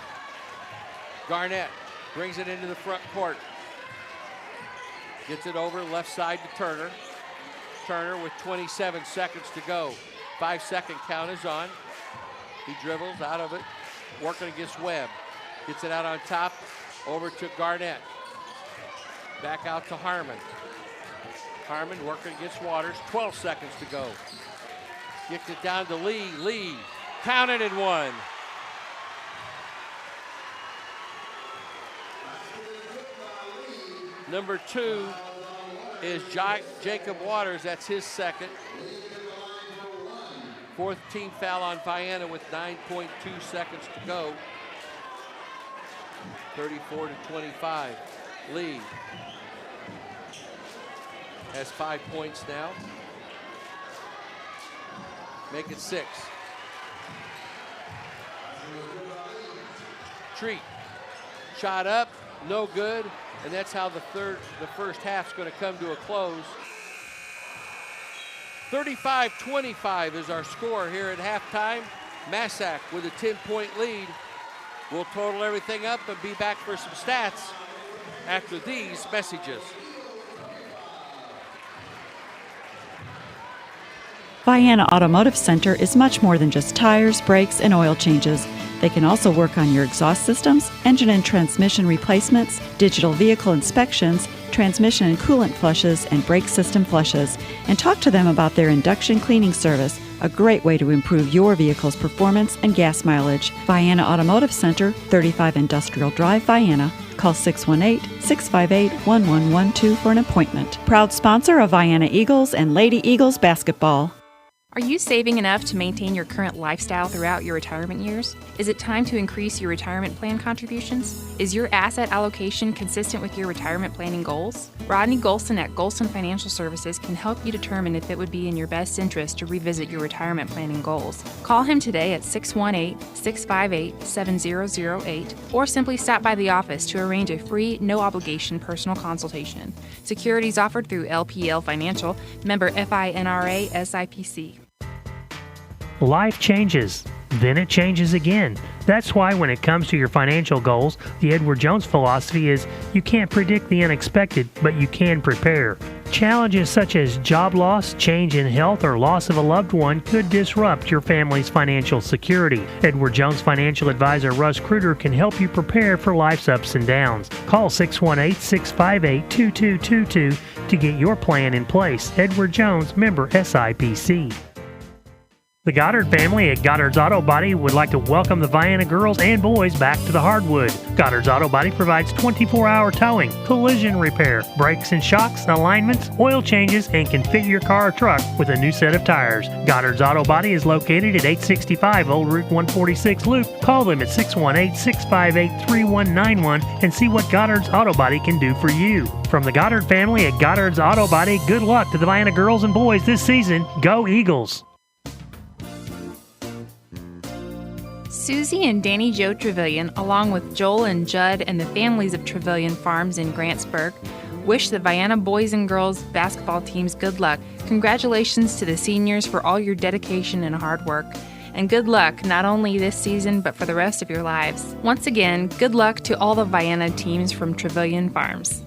S1: Garnett brings it into the front court. Gets it over left side to Turner. Turner with 27 seconds to go. 5-second count is on. He dribbles out of it, working against Webb. Gets it out on top, over to Garnett. Back out to Harmon. Harmon working against Waters, 12 seconds to go. Gets it down to Lee. Lee counted and one. Number 2 is Jacob Waters. That's his second. 4th team foul on Vienna with 9.2 seconds to go. 34-25. Lee has 5 points now. Make it 6. Treat. Shot up, no good, and that's how the first half's going to come to a close. 35-25 is our score here at halftime. Massac with a 10-point lead. We'll total everything up and be back for some stats after these messages.
S5: Vienna Automotive Center is much more than just tires, brakes, and oil changes. They can also work on your exhaust systems, engine and transmission replacements, digital vehicle inspections, transmission and coolant flushes, and brake system flushes. And talk to them about their induction cleaning service, a great way to improve your vehicle's performance and gas mileage. Vienna Automotive Center, 35 Industrial Drive, Vienna. Call 618-658-1112 for an appointment. Proud sponsor of Vienna Eagles and Lady Eagles basketball.
S8: Are you saving enough to maintain your current lifestyle throughout your retirement years? Is it time to increase your retirement plan contributions? Is your asset allocation consistent with your retirement planning goals? Rodney Golson at Golson Financial Services can help you determine if it would be in your best interest to revisit your retirement planning goals. Call him today at 618-658-7008 or simply stop by the office to arrange a free, no-obligation personal consultation. Securities offered through LPL Financial, member FINRA SIPC.
S2: Life changes, then it changes again. That's why when it comes to your financial goals, the Edward Jones philosophy is you can't predict the unexpected, but you can prepare. Challenges such as job loss, change in health, or loss of a loved one could disrupt your family's financial security. Edward Jones financial advisor Russ Kruger can help you prepare for life's ups and downs. Call 618-658-2222 to get your plan in place. Edward Jones, member SIPC. The Goddard family at Goddard's Auto Body would like to welcome the Vienna girls and boys back to the hardwood. Goddard's Auto Body provides 24-hour towing, collision repair, brakes and shocks, alignments, oil changes, and can fit your car or truck with a new set of tires. Goddard's Auto Body is located at 865 Old Route 146 Loop. Call them at 618-658-3191 and see what Goddard's Auto Body can do for you. From the Goddard family at Goddard's Auto Body, good luck to the Vienna girls and boys this season. Go Eagles!
S8: Susie and Danny Joe Trevelyan, along with Joel and Judd and the families of Trevelyan Farms in Grantsburg, wish the Vienna boys and girls basketball teams good luck. Congratulations to the seniors for all your dedication and hard work. And good luck not only this season, but for the rest of your lives. Once again, good luck to all the Vienna teams from Trevelyan Farms.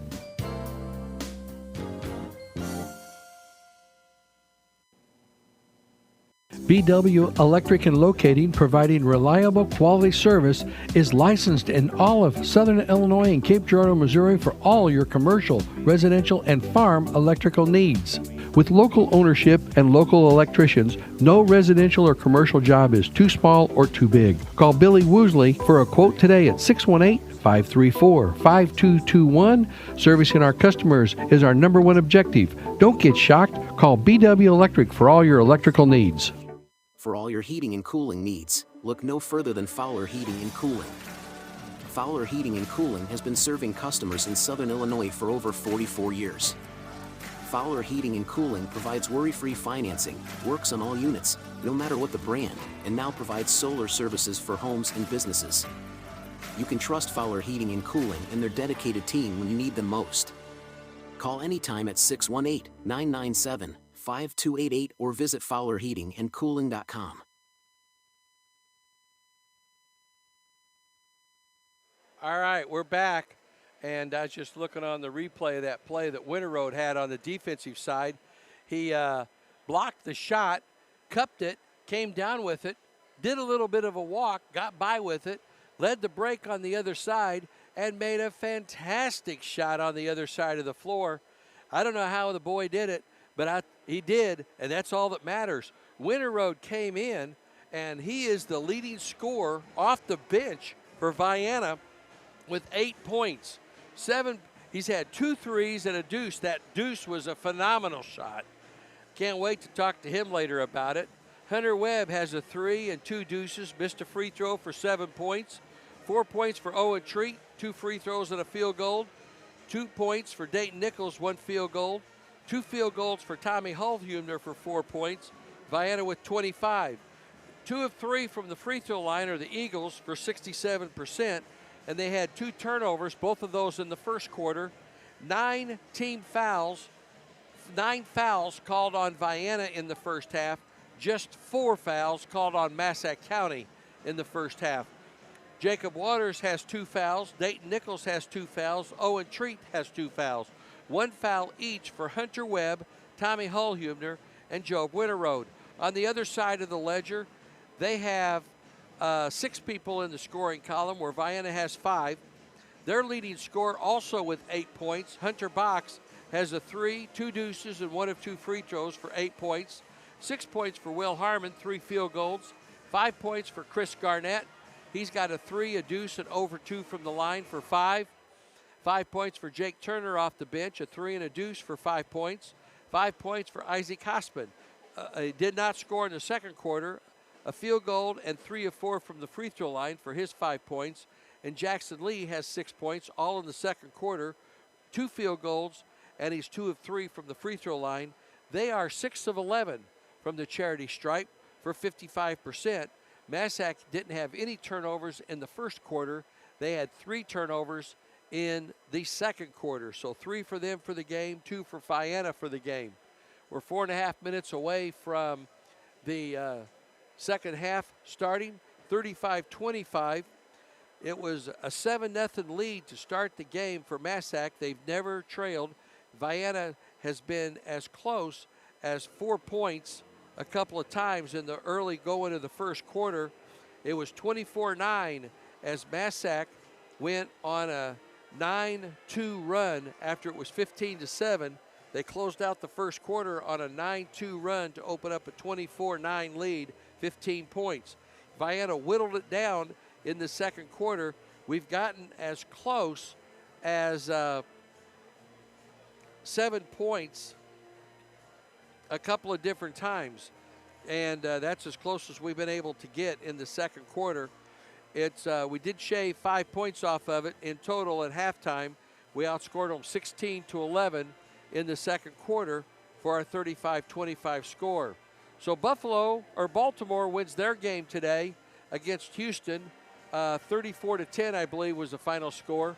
S3: BW Electric and Locating, providing reliable quality service, is licensed in all of Southern Illinois and Cape Girardeau, Missouri for all your commercial, residential, and farm electrical needs. With local ownership and local electricians, no residential or commercial job is too small or too big. Call Billy Woosley for a quote today at 618-534-5221. Servicing our customers is our number one objective. Don't get shocked. Call BW Electric for all your electrical needs.
S4: For all your heating and cooling needs, look no further than Fowler Heating and Cooling. Fowler Heating and Cooling has been serving customers in Southern Illinois for over 44 years. Fowler Heating and Cooling provides worry-free financing, works on all units, no matter what the brand, and now provides solar services for homes and businesses. You can trust Fowler Heating and Cooling and their dedicated team when you need them most. Call anytime at 618-997-5288 or visit fowlerheatingandcooling.com.
S1: All right, we're back. And I was just looking on the replay of that play that Winter Road had on the defensive side. He blocked the shot, cupped it, came down with it, did a little bit of a walk, got by with it, led the break on the other side, and made a fantastic shot on the other side of the floor. I don't know how the boy did it, but he did, and that's all that matters. Winter Road came in, and he is the leading scorer off the bench for Vienna with 8 points. He's had 2 threes and a deuce. That deuce was a phenomenal shot. Can't wait to talk to him later about it. Hunter Webb has a 3 and 2 deuces, missed a free throw for 7 points. 4 points for Owen Treat, 2 free throws and a field goal. 2 points for Dayton Nichols, 1 field goal. 2 field goals for Tommy Hulhumner for 4 points. Vienna with 25. 2 of 3 from the free throw line are the Eagles for 67%. And they had 2 turnovers, both of those in the first quarter. 9 fouls called on Vienna in the first half. Just 4 fouls called on Massac County in the first half. Jacob Waters has 2 fouls. Dayton Nichols has 2 fouls. Owen Treat has 2 fouls. 1 foul each for Hunter Webb, Tommy Hulhumner, and Job Winterroad. On the other side of the ledger, they have 6 people in the scoring column where Vienna has 5. Their leading scorer also with 8 points. Hunter Box has a 3, 2 deuces, and 1 of 2 free throws for 8 points. 6 points for Will Harmon, 3 field goals. 5 points for Chris Garnett. He's got a 3, a deuce, and over 2 from the line for 5. 5 points for Jake Turner off the bench, a 3 and a deuce for 5 points. 5 points for Isaac Hospin. He did not score in the second quarter. A field goal and 3 of 4 from the free throw line for his 5 points. And Jackson Lee has 6 points, all in the second quarter. 2 field goals, and he's 2 of 3 from the free throw line. They are 6 of 11 from the charity stripe for 55%. Massac didn't have any turnovers in the first quarter. They had 3 turnovers in the second quarter. So 3 for them for the game, 2 for Vienna for the game. We're 4.5 minutes away from the second half starting, 35-25. It was a 7-0 lead to start the game for Massac. They've never trailed. Vienna has been as close as 4 points a couple of times in the early going of the first quarter. It was 24-9 as Massac went on a 9-2 run after it was 15-7. They closed out the first quarter on a 9-2 run to open up a 24-9 lead, 15 points. Vienna whittled it down in the second quarter. We've gotten as close as 7 points a couple of different times, and that's as close as we've been able to get in the second quarter. We did shave 5 points off of it in total at halftime. We outscored them 16-11 in the second quarter for our 35-25 score. So Baltimore wins their game today against Houston. 34-10, I believe, was the final score.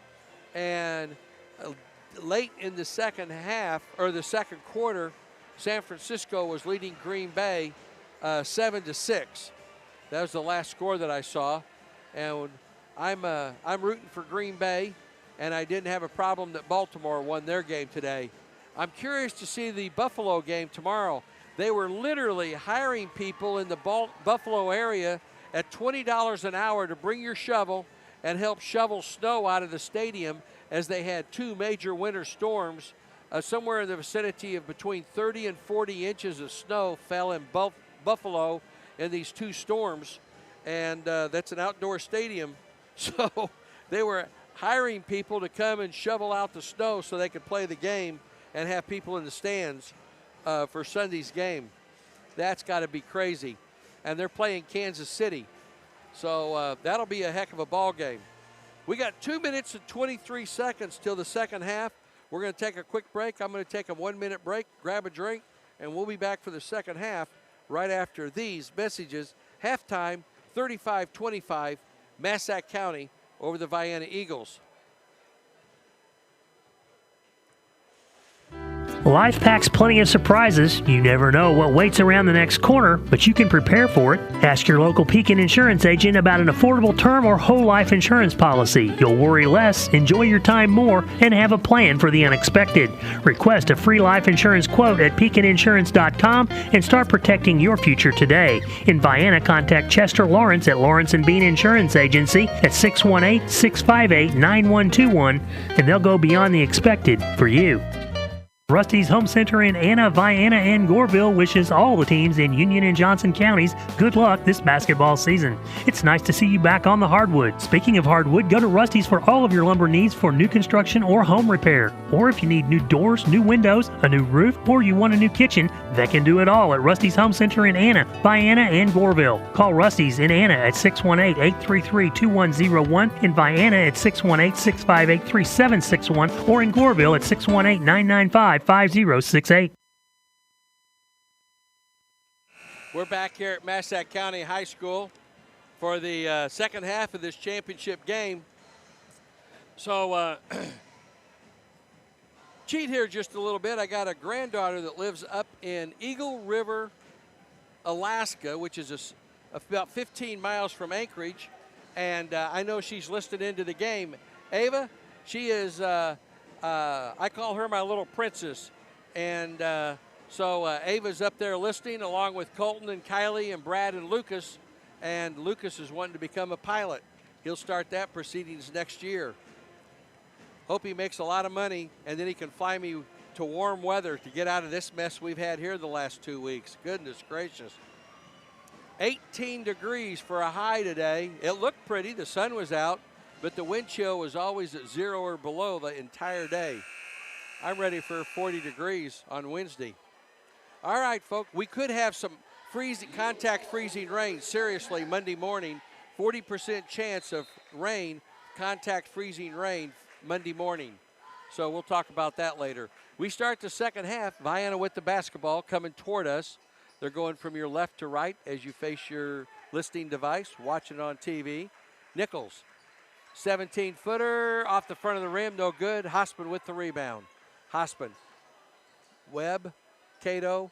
S1: And late in the second half, or the second quarter, San Francisco was leading Green Bay 7-6. That was the last score that I saw. And I'm rooting for Green Bay, and I didn't have a problem that Baltimore won their game today. I'm curious to see the Buffalo game tomorrow. They were literally hiring people in the Buffalo area at $20 an hour to bring your shovel and help shovel snow out of the stadium, as they had 2 major winter storms somewhere in the vicinity of between 30 and 40 inches of snow fell in Buffalo in these 2 storms, and that's an outdoor stadium. So they were hiring people to come and shovel out the snow so they could play the game and have people in the stands for Sunday's game. That's got to be crazy. And they're playing Kansas City. So that'll be a heck of a ball game. We got 2 minutes and 23 seconds till the second half. We're going to take a quick break. I'm going to take a 1-minute break, grab a drink, and we'll be back for the second half right after these messages. Halftime, 35-25, Massac County over the Vienna Eagles.
S2: Life packs plenty of surprises. You never know what waits around the next corner, but you can prepare for it. Ask your local Pekin insurance agent about an affordable term or whole life insurance policy. You'll worry less, enjoy your time more, and have a plan for the unexpected. Request a free life insurance quote at PekinInsurance.com and start protecting your future today. In Vienna, contact Chester Lawrence at Lawrence & Bean Insurance Agency at 618-658-9121, and they'll go beyond the expected for you. Rusty's Home Center in Anna, Vienna, and Goreville wishes all the teams in Union and Johnson counties good luck this basketball season. It's nice to see you back on the hardwood. Speaking of hardwood, go to Rusty's for all of your lumber needs for new construction or home repair. Or if you need new doors, new windows, a new roof, or you want a new kitchen, they can do it all at Rusty's Home Center in Anna, Vienna, and Goreville. Call Rusty's in Anna at 618-833-2101, in Vienna at 618-658-3761, or in Goreville at 618-995-5068.
S1: We're back here at Massac County High School for the second half of this championship game. So, cheat here just a little bit. I got a granddaughter that lives up in Eagle River, Alaska, which is about 15 miles from Anchorage, and I know she's listening into the game. Ava, she is, I call her my little princess, and so Ava's up there listening along with Colton and Kylie and Brad and Lucas, and Lucas is wanting to become a pilot. He'll start that proceedings next year. Hope he makes a lot of money, and then he can fly me to warm weather to get out of this mess we've had here the last 2 weeks. Goodness gracious. 18 degrees for a high today. It looked pretty. The sun was out, but the wind chill was always at 0 or below the entire day. I'm ready for 40 degrees on Wednesday. All right, folks, we could have some contact freezing rain, seriously, Monday morning. 40% chance of rain, contact freezing rain Monday morning. So we'll talk about that later. We start the second half. Vienna with the basketball coming toward us. They're going from your left to right as you face your listening device, watching on TV. Nichols, 17-footer off the front of the rim, no good. Hospin with the rebound. Hospin, Webb, Cato,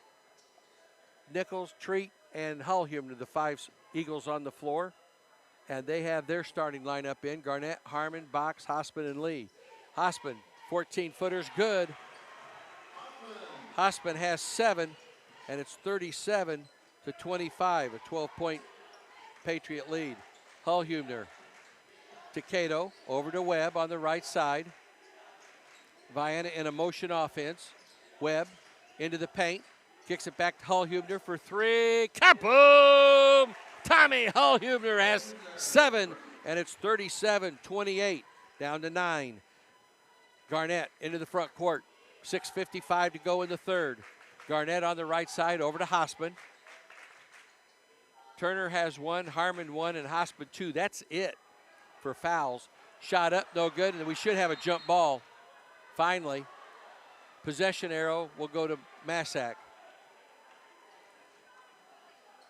S1: Nichols, Treat, and Hullhumner, the 5 Eagles on the floor. And they have their starting lineup in. Garnett, Harmon, Box, Hospin, and Lee. Hospin, 14-footers, good. Hospin has 7, and it's 37-25, a 12-point Patriot lead. Hullhumner to Cato, over to Webb on the right side. Vienna in a motion offense. Webb into the paint, kicks it back to Hullhumner for 3. Kaboom! Tommy Hullhumner has 7, and it's 37-28, down to 9. Garnett into the front court. 6:55 to go in the third. Garnett on the right side, over to Hospin. Turner has 1, Harmon 1, and Hospin 2. That's it for fouls. Shot up, no good, and we should have a jump ball. Finally, possession arrow will go to Massac.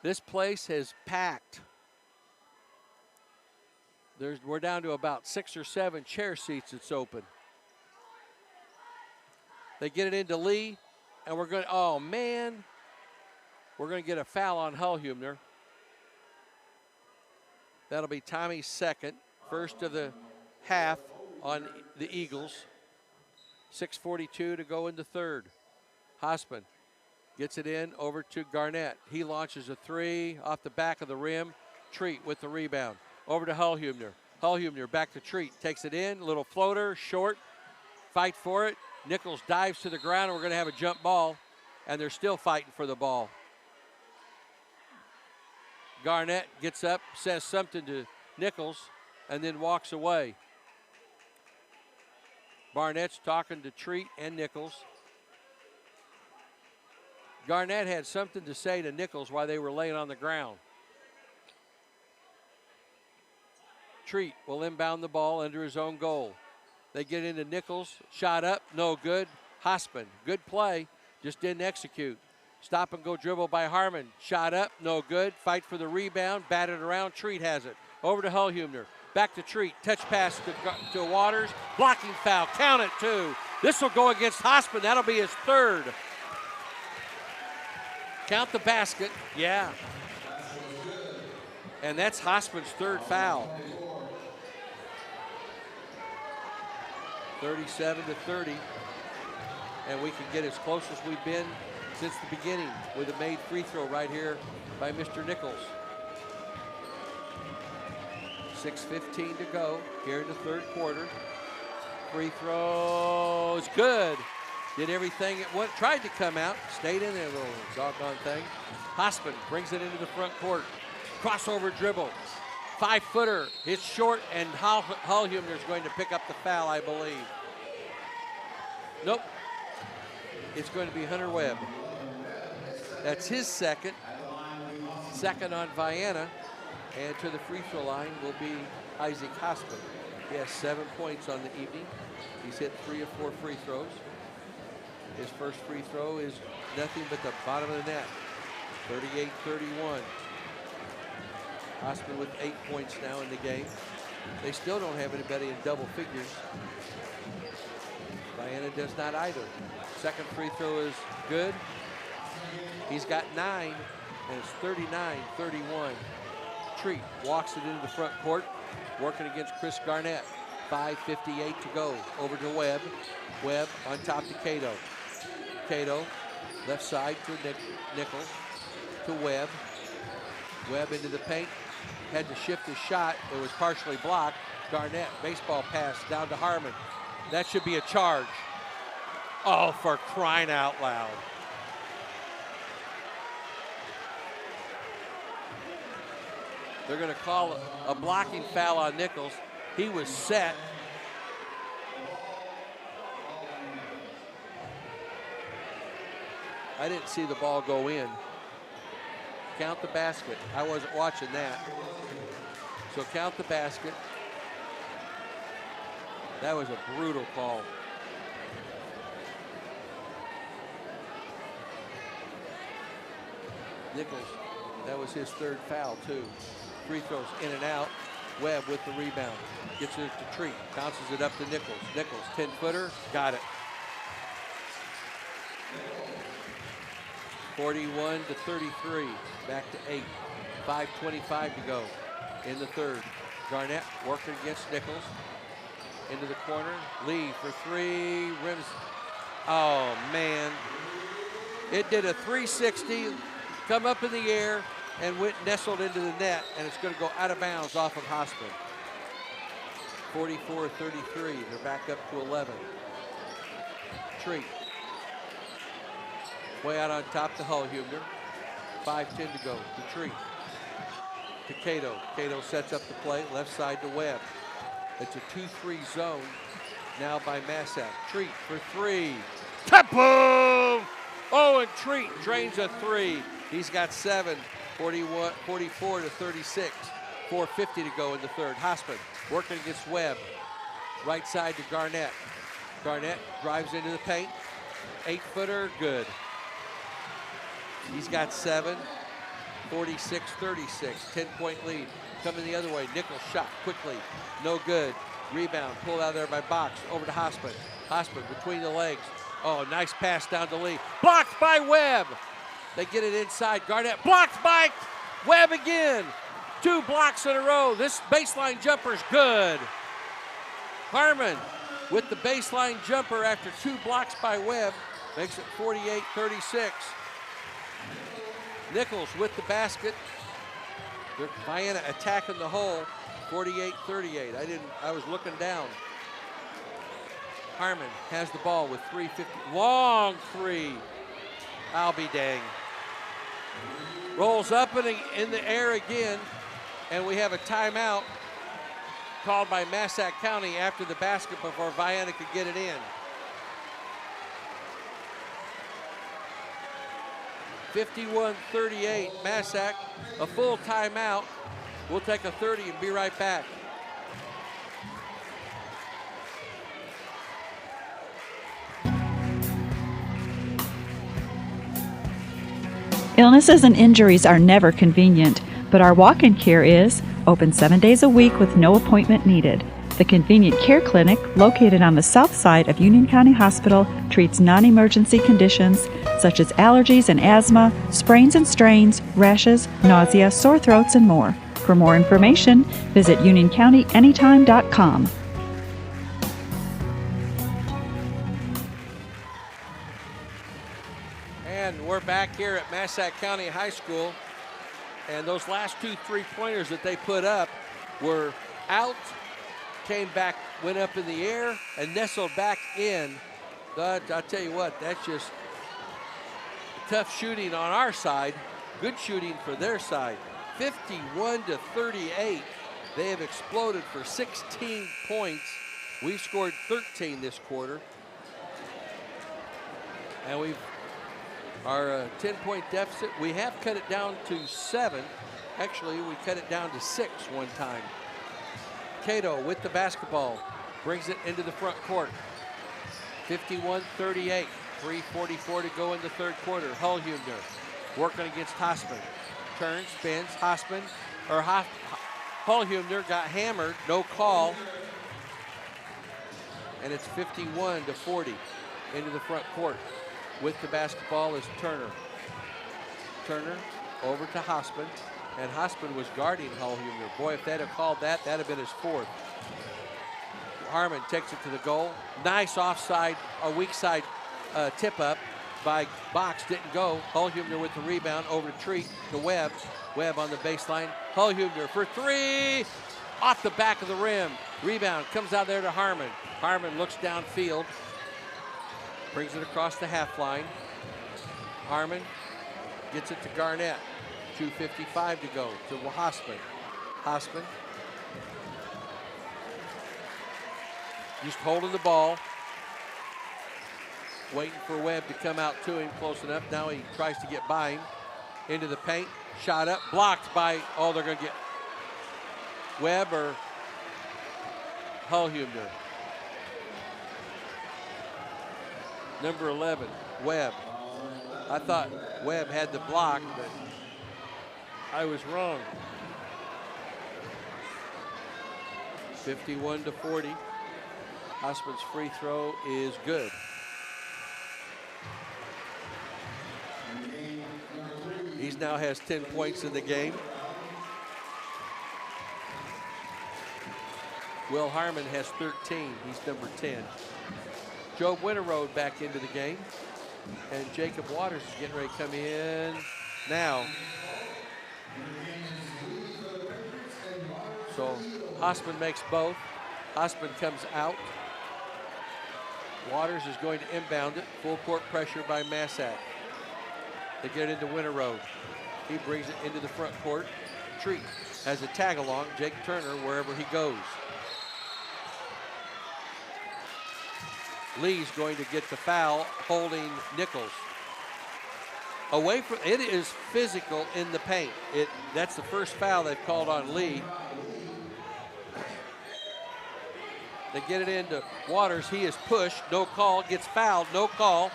S1: This place has packed. We're down to about 6 or 7 chair seats that's open. They get it into Lee, and we're going to, oh man, we're going to get a foul on Hullhumner. That'll be Tommy's second, first of the half on the Eagles. 6:42 to go in the third. Hospin gets it in over to Garnett. He launches a 3 off the back of the rim. Treat with the rebound. Over to Hullhumner. Hullhumner back to Treat. Takes it in, little floater, short. Fight for it. Nichols dives to the ground, and we're going to have a jump ball, and they're still fighting for the ball. Garnett gets up, says something to Nichols, and then walks away. Barnett's talking to Treat and Nichols. Garnett had something to say to Nichols while they were laying on the ground. Treat will inbound the ball under his own goal. They get into Nichols, shot up, no good. Hospin, good play, just didn't execute. Stop and go dribble by Harmon, shot up, no good. Fight for the rebound, batted around, Treat has it. Over to Hullhumner, back to Treat, touch pass to Waters, blocking foul, count it too. This will go against Hospin, that'll be his third. Count the basket, yeah. And that's Hospin's third foul. 37-30. And we can get as close as we've been since the beginning with a made free throw right here by Mr. Nichols. 6:15 to go here in the third quarter. Free throw is good. Did everything it tried to come out, stayed in there, little doggone thing. Hospin brings it into the front court. Crossover dribble. 5-footer. It's short, and Hullhumner is going to pick up the foul, I believe. Nope. It's going to be Hunter Webb. That's his second. Second on Vienna. And to the free throw line will be Isaac Hospin. He has 7 points on the evening. He's hit 3 of 4 free throws. His first free throw is nothing but the bottom of the net. 38-31. Hospin with 8 points now in the game. They still don't have anybody in double figures. Vienna does not either. Second free throw is good. He's got 9, and it's 39-31. Treat walks it into the front court, working against Chris Garnett. 5:58 to go. Over to Webb. Webb on top to Cato. Cato, left side to Nichols. To Webb. Webb into the paint. Had to shift his shot. It was partially blocked. Garnett, baseball pass down to Harmon. That should be a charge. Oh, for crying out loud. They're going to call a blocking foul on Nichols. He was set. I didn't see the ball go in. Count the basket. I wasn't watching that. So count the basket. That was a brutal call. Nichols, that was his third foul too. Free throws in and out. Webb with the rebound. Gets it to Treat. Bounces it up to Nichols. Nichols, 10-footer, got it. 41-33. Back to 8. 5:25 to go in the third. Garnett working against Nichols. Into the corner. Lee for 3. Rims. Oh, man. It did a 360, come up in the air, and went nestled into the net, and it's going to go out of bounds off of Hospin. 44-33. They're back up to 11. Treat. Way out on top to Hullhumner. 5:10 to go to Treat. To Cato. Cato sets up the play, left side to Webb. It's a 2-3 zone now by Massac. Treat for 3. Kaboom! Oh, and Treat drains a 3. He's got 7. 44-36. 4:50 to go in the third. Hospin working against Webb. Right side to Garnett. Garnett drives into the paint. 8-footer, good. He's got 7. 46-36, 10-point lead. Coming the other way, Nichols shot quickly, no good. Rebound, pulled out there by Box, over to Hospin. Hospin between the legs. Oh, nice pass down to Lee. Blocked by Webb. They get it inside. Garnett blocked by Webb again. 2 blocks in a row. This baseline jumper's good. Harmon with the baseline jumper after 2 blocks by Webb makes it 48-36. Nichols with the basket. Vienna attacking the hole. 48-38. I was looking down. Harmon has the ball with 3:50. Long three. I'll be dang. Rolls up and in the air again, and we have a timeout called by Massac County after the basket before Vienna could get it in. 51-38, Massac, a full timeout. We'll take a 30 and be right back.
S5: Illnesses and injuries are never convenient, but our walk-in care is open 7 days a week with no appointment needed. The Convenient Care Clinic, located on the south side of Union County Hospital, treats non-emergency conditions such as allergies and asthma, sprains and strains, rashes, nausea, sore throats, and more. For more information, visit unioncountyanytime.com.
S1: And we're back here at Massac County High School. And those last 2 3-pointers that they put up were out, came back, went up in the air, and nestled back in. But I'll tell you what, that's just tough shooting on our side, good shooting for their side. 51-38. They have exploded for 16 points. We've scored 13 this quarter. And we've our 10-point deficit, we have cut it down to 7. Actually, we cut it down to 6 one time. Cato with the basketball, brings it into the front court. 51-38, 3:44 to go in the third quarter. Hullhumner working against Hossman. Turns, spins, Hullhumner got hammered, no call. And it's 51-40 into the front court. With the basketball is Turner. Turner over to Hossman, and Hossman was guarding Hullhumner. Boy, if they'd have called that, that'd have been his 4th. Harmon takes it to the goal. Nice offside, a weak side tip up by Box, didn't go. Hullhumner with the rebound over to Treat to Webb. Webb on the baseline. Hullhumner for 3, off the back of the rim. Rebound comes out there to Harmon. Harmon looks downfield. Brings it across the half line. Harmon gets it to Garnett. 2:55 to go to Hossman. Hossman just holding the ball. Waiting for Webb to come out to him close enough. Now he tries to get by him. Into the paint. Shot up. Blocked by, they're going to get Webb or Hullhumner. Number 11, Webb. I thought Webb had the block, but I was wrong. 51-40. Hossman's free throw is good. He now has 10 points in the game. Will Harmon has 13. He's number 10. Job Winterroad back into the game. And Jacob Waters is getting ready to come in now. So Hossman makes both. Hossman comes out. Waters is going to inbound it. Full court pressure by Massac. They get it into Winterroad. He brings it into the front court. Treat has a tag along. Jake Turner wherever he goes. Lee's going to get the foul holding Nichols. Away from it is physical in the paint. That's the first foul they've called on Lee. They get it into Waters. He is pushed, no call, gets fouled, no call.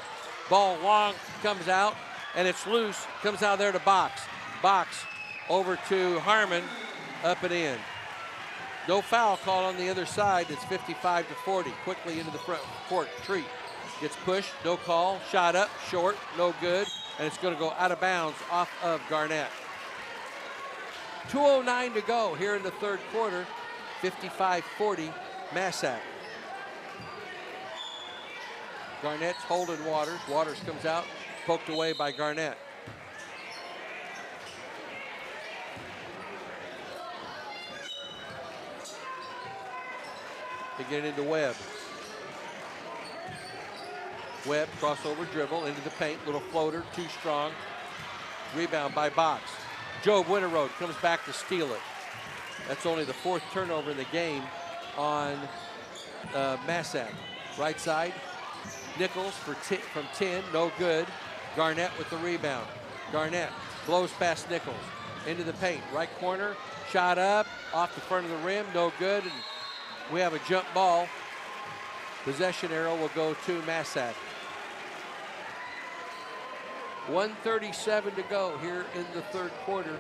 S1: Ball long, comes out, and it's loose. Comes out there to Box. Box over to Harmon, up and in. No foul call on the other side. It's 55-40. Quickly into the front court. Treat gets pushed, no call. Shot up, short, no good. And it's going to go out of bounds off of Garnett. 2:09 to go here in the third quarter. 55-40, Massac. Garnett's holding Waters. Waters comes out, poked away by Garnett. They get into Webb. Webb, crossover dribble into the paint. Little floater, too strong. Rebound by Box. Job Winterroad comes back to steal it. That's only the 4th turnover in the game on Massac. Right side, Nichols from 10, no good. Garnett with the rebound. Garnett blows past Nichols into the paint. Right corner, shot up, off the front of the rim, no good. And we have a jump ball. Possession arrow will go to Massac. 1:37 to go here in the 3rd quarter.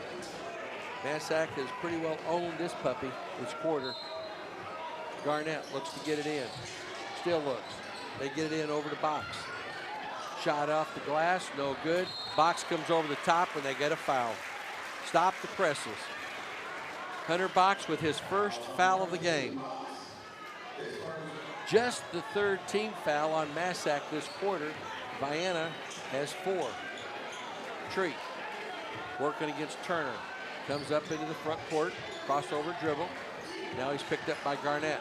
S1: Massac has pretty well owned this puppy this quarter. Garnett looks to get it in. Still looks. They get it in over to Box. Shot off the glass, no good. Box comes over the top and they get a foul. Stop the presses. Hunter Box with his first foul of the game. Just the 3rd team foul on Massac this quarter. Vienna has 4. Treat working against Turner. Comes up into the front court. Crossover dribble. Now he's picked up by Garnett.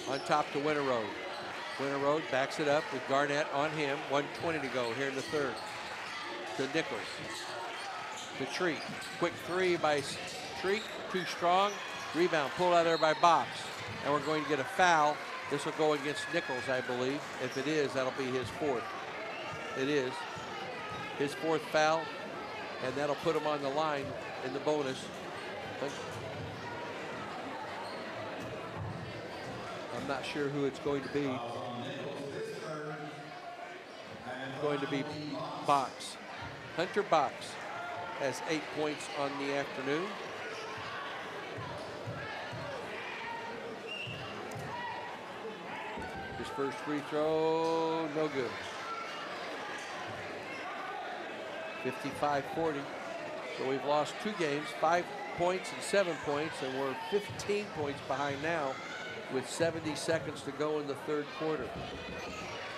S1: On top to Winterroad. Winterroad backs it up with Garnett on him. 1:20 to go here in the 3rd. To Nichols. To Treat. Quick 3 by Treat. Too strong. Rebound pulled out there by Box. And we're going to get a foul. This will go against Nichols, I believe. If it is, that'll be his 4th. It is. His 4th foul. And that'll put him on the line in the bonus. I'm not sure who it's going to be. It's going to be Box. Hunter Box has 8 points on the afternoon. His first free throw, no good. 55-40. So we've lost 2 games, 5 points and 7 points, and we're 15 points behind now with 70 seconds to go in the 3rd quarter.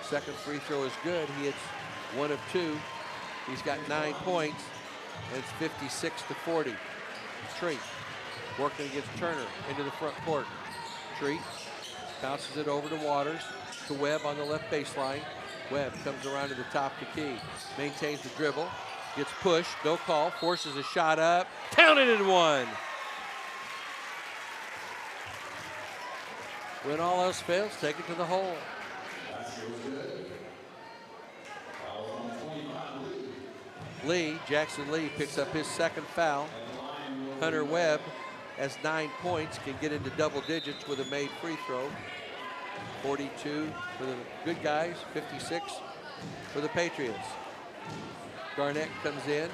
S1: Second free throw is good. He hits 1 of 2. He's got 9 points, and it's 56-40. Treat working against Turner into the front court. Treat bounces it over to Waters, to Webb on the left baseline. Webb comes around to the top to Key. Maintains the dribble, gets pushed, no call, forces a shot up, counted and 1. When all else fails, take it to the hole. Jackson Lee picks up his 2nd foul. Hunter Webb has 9 points, can get into double digits with a made free throw. 42 for the good guys, 56 for the Patriots. Garnett comes in,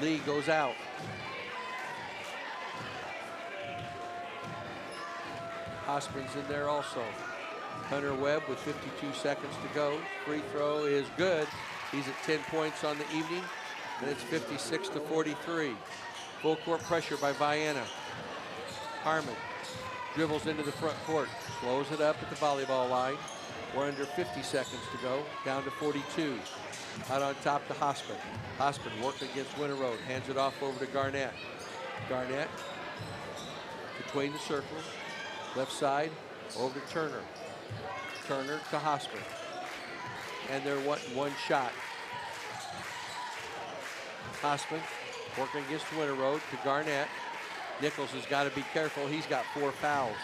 S1: Lee goes out. Osman's in there also. Hunter Webb with 52 seconds to go. Free throw is good. He's at 10 points on the evening, and it's 56-43. Full court pressure by Vienna. Harmon dribbles into the front court, slows it up at the volleyball line. We're under 50 seconds to go, down to 42. Out on top to Hosman. Hosman working against Winterroad, hands it off over to Garnett. Garnett between the circles, left side, over to Turner. Turner to Hosman. And they're wanting 1 shot. Hosman working against Winterroad to Garnett. Nichols has got to be careful. He's got 4 fouls.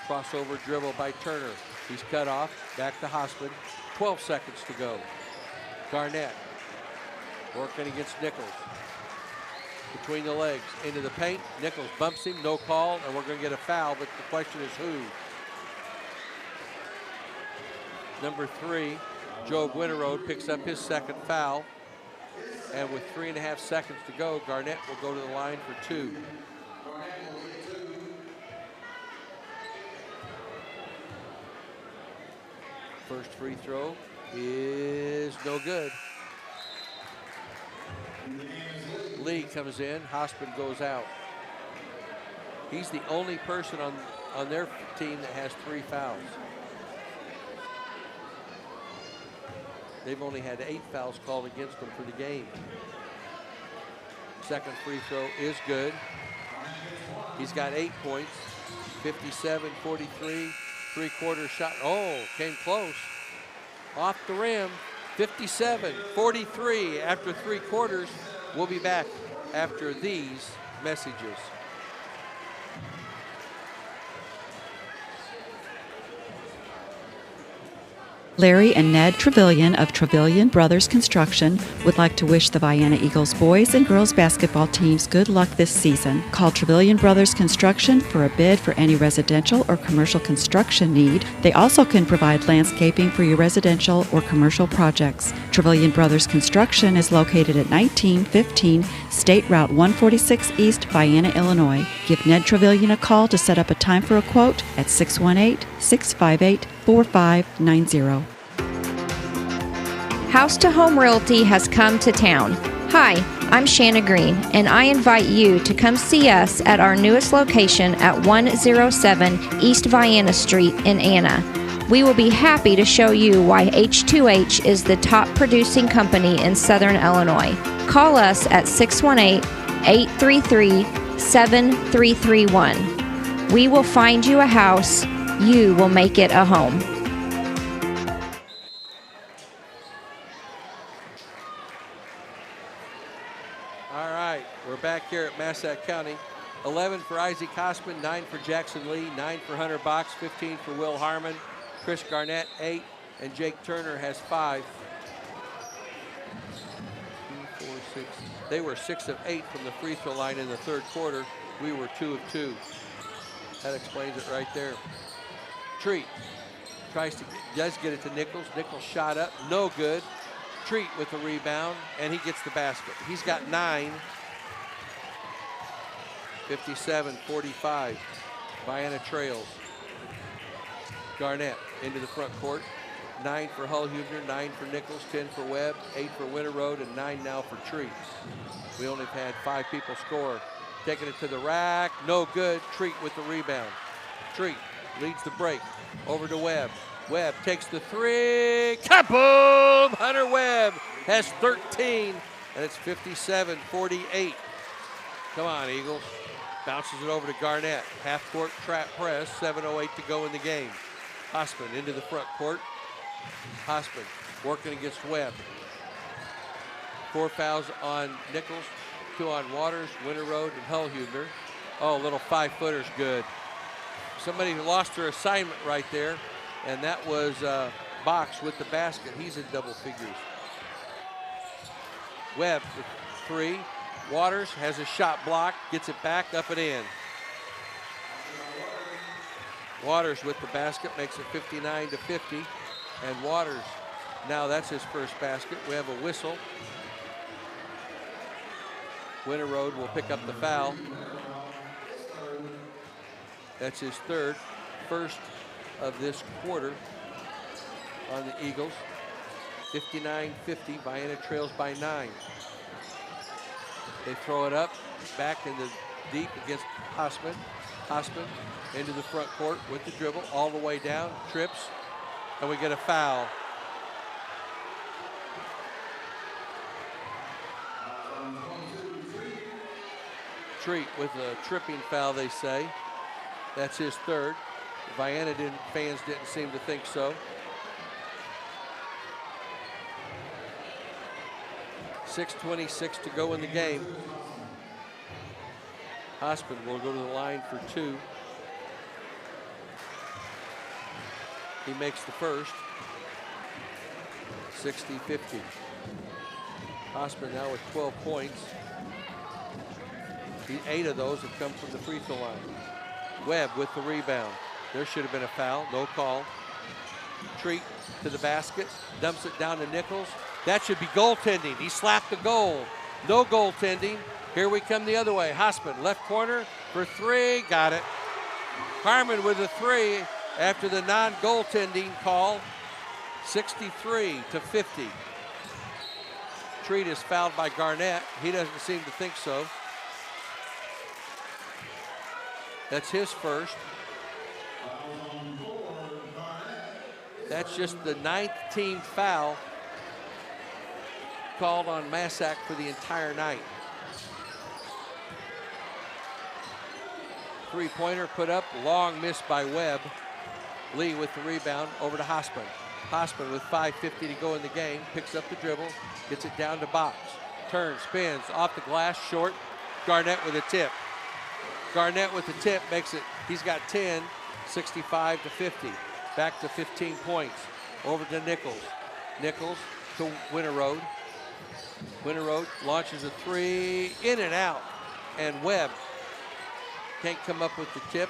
S1: Crossover dribble by Turner. He's cut off. Back to Hosman. 12 seconds to go. Garnett working against Nichols. Between the legs, into the paint. Nichols bumps him, no call, and we're going to get a foul, but the question is who? Number 3, Job Winterroad picks up his 2nd foul. And with 3.5 seconds to go, Garnett will go to the line for 2. First free throw is no good. Lee comes in, Hosman goes out. He's the only person on their team that has 3 fouls. They've only had 8 fouls called against them for the game. Second free throw is good. He's got 8 points, 57-43, three-quarter shot. Oh, came close. Off the rim. 57-43 after three quarters. We'll be back after these messages.
S5: Larry and Ned Trevelyan of Trevelyan Brothers Construction would like to wish the Vienna Eagles boys and girls basketball teams good luck this season. Call Trevelyan Brothers Construction for a bid for any residential or commercial construction need. They also can provide landscaping for your residential or commercial projects. Trevelyan Brothers Construction is located at 1915 State Route 146 East, Vienna, Illinois. Give Ned Trevelyan a call to set up a time for a quote at 618-658-4590.
S7: House to Home Realty has come to town. Hi, I'm Shanna Green, and I invite you to come see us at our newest location at 107 East Vienna Street in Anna. We will be happy to show you why H2H is the top producing company in Southern Illinois. Call us at 618-833-7331. We will find you a house. You will make it a home.
S1: All right, we're back here at Massac County. 11 for Isaac Hosman, 9 for Jackson Lee, 9 for Hunter Box, 15 for Will Harmon, Chris Garnett 8, and Jake Turner has 5. 2, 4, 6. They were 6 of 8 from the free throw line in the third quarter. We were 2 of 2. That explains it right there. Treat does get it to Nichols. Nichols shot up, no good. Treat with the rebound, and he gets the basket. He's got 9. 57-45. Vienna trails. Garnett into the front court. 9 for Hull-Huebner, 9 for Nichols, 10 for Webb, 8 for Winterroad, and 9 now for Treat. We only have had 5 people score. Taking it to the rack, no good. Treat with the rebound. Treat leads the break. Over to Webb. Webb takes the 3. Kaboom! Hunter Webb has 13, and it's 57-48. Come on, Eagles. Bounces it over to Garnett. Half-court trap press, 7:08 to go in the game. Hosman into the front court. Hosman working against Webb. 4 fouls on Nichols, 2 on Waters, Winterroad, and Hull-Huebner. Oh, a little 5-footer's good. Somebody lost their assignment right there, and that was Box with the basket. He's in double figures. Webb with 3. Waters has a shot block, gets it back, up and in. Waters with the basket makes it 59-50. And Waters, now that's his first basket. We have a whistle. Winterroad will pick up the foul. That's his third, first of this quarter on the Eagles. 59-50, Vienna trails by 9. They throw it up, back in the deep against Hosman. Hosman into the front court with the dribble, all the way down, trips, and we get a foul. Treat with a tripping foul, they say. That's his third. Vienna fans didn't seem to think so. 6:26 to go in the game. Hosman will go to the line for 2. He makes the first. 60-50. Hosman now with 12 points. 8 of those have come from the free throw line. Webb with the rebound. There should have been a foul, no call. Treat to the basket, dumps it down to Nichols. That should be goaltending. He slapped the goal. No goaltending. Here we come the other way. Hosman, left corner for 3, got it. Harmon with a 3 after the non-goaltending call. 63-50. Treat is fouled by Garnett. He doesn't seem to think so. That's his first. That's just the 9th team foul called on Massac for the entire night. 3-pointer put up, long miss by Webb. Lee with the rebound over to Hosman. Hosman with 5:50 to go in the game, picks up the dribble, gets it down to Box. Turns, spins, off the glass, short. Garnett with a tip. Garnett with the tip makes it, he's got 10, 65 to 50. Back to 15 points. Over to Nichols. Nichols to Winterroad. Winterroad launches a three, in and out. And Webb can't come up with the tip.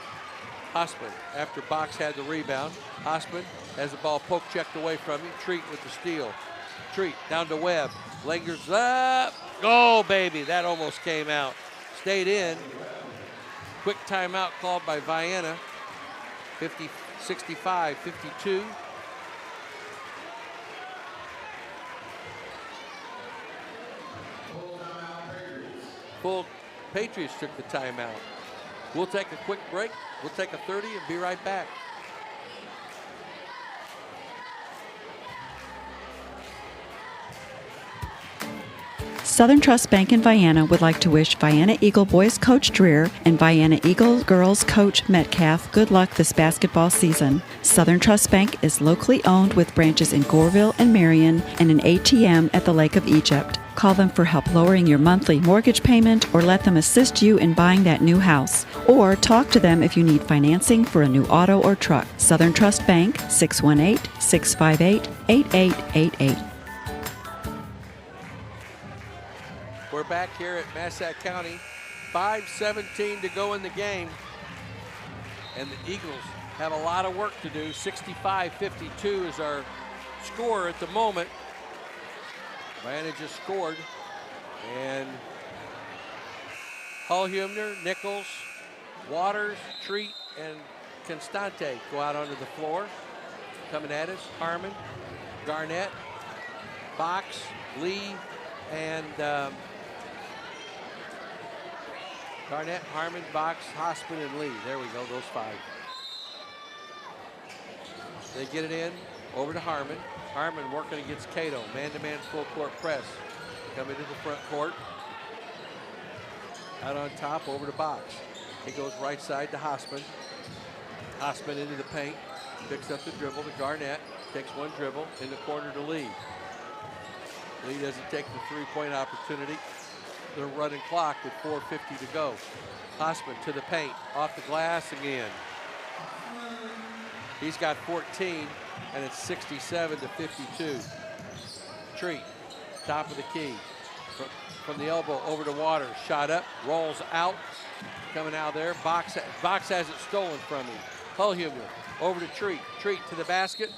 S1: Hosman, after Box had the rebound. Hosman has the ball poke checked away from him. Treat with the steal. Treat down to Webb. Lingers up. Oh, baby, that almost came out. Stayed in. Quick timeout called by Vienna. 65-52. Full Patriots took the timeout. We'll take a quick break. We'll take a 30 and be right back.
S5: Southern Trust Bank in Vienna would like to wish Vienna Eagle boys coach Dreer and Vienna Eagle girls coach Metcalf good luck this basketball season. Southern Trust Bank is locally owned with branches in Goreville and Marion and an ATM at the Lake of Egypt. Call them for help lowering your monthly mortgage payment or let them assist you in buying that new house. Or talk to them if you need financing for a new auto or truck. Southern Trust Bank, 618-658-8888.
S1: We're back here at Massac County. 5:17 to go in the game. And the Eagles have a lot of work to do. 65-52 is our score at the moment. Vienna just scored. And Hullhumner, Nichols, Waters, Treat, and Constante go out onto the floor. Coming at us, Harmon, Garnett, Box, Lee, and Garnett, Harmon, Box, Hosman, and Lee. There we go, those five. They get it in, over to Harmon. Harmon working against Cato, man-to-man full court press. Coming to the front court. Out on top, over to Box. He goes right side to Hosman. Hosman into the paint, picks up the dribble to Garnett, takes one dribble in the corner to Lee. Lee doesn't take the three-point opportunity. The running clock with 4:50 to go. Hosman to the paint, off the glass again. He's got 14, and it's 67-52. Treat, top of the key. From the elbow over to Waters, shot up, rolls out, coming out there. Box has it stolen from him. Hullhumner over to Treat. Treat to the basket,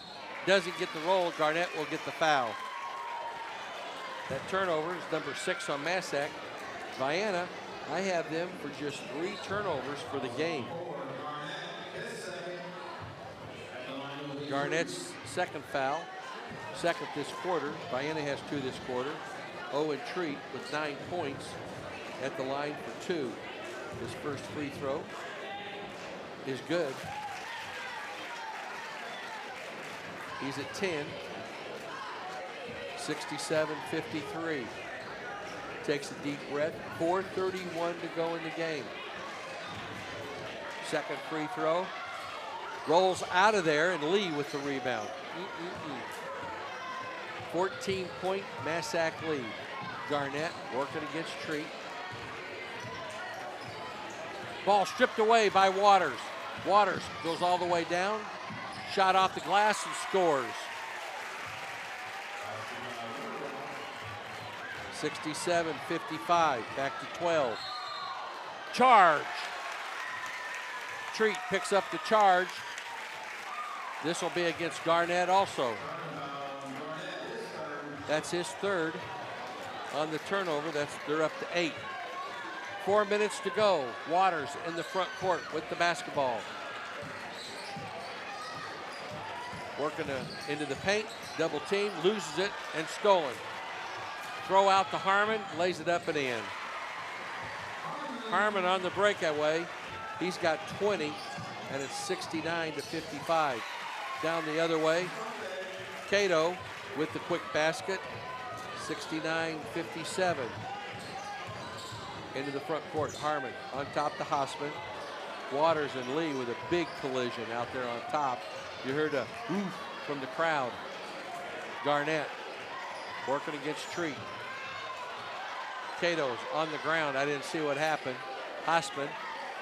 S1: doesn't get the roll. Garnett will get the foul. That turnover is number 6 on Massac. Vienna, I have them for just 3 turnovers for the game. Garnett's second foul, second this quarter. Vienna has 2 this quarter. Owen Treat with 9 points at the line for 2. His first free throw is good. He's at 10. 67-53. Takes a deep breath. 4:31 to go in the game. Second free throw. Rolls out of there, and Lee with the rebound. 14-point Massac lead. Garnett working against Treat. Ball stripped away by Waters. Waters goes all the way down. Shot off the glass and scores. 67-55, back to 12. Charge. Treat picks up the charge. This will be against Garnett also. That's his third on the turnover. They're up to 8. 4 minutes to go. Waters in the front court with the basketball. Working into the paint, double team, loses it, and stolen. Throw out to Harmon, lays it up and in. Harmon on the breakaway. He's got 20, and it's 69-55. Down the other way, Cato with the quick basket, 69-57. Into the front court, Harmon on top to Hosman. Waters and Lee with a big collision out there on top. You heard a oof from the crowd. Garnett working against Treat. Cato's on the ground. I didn't see what happened. Hosman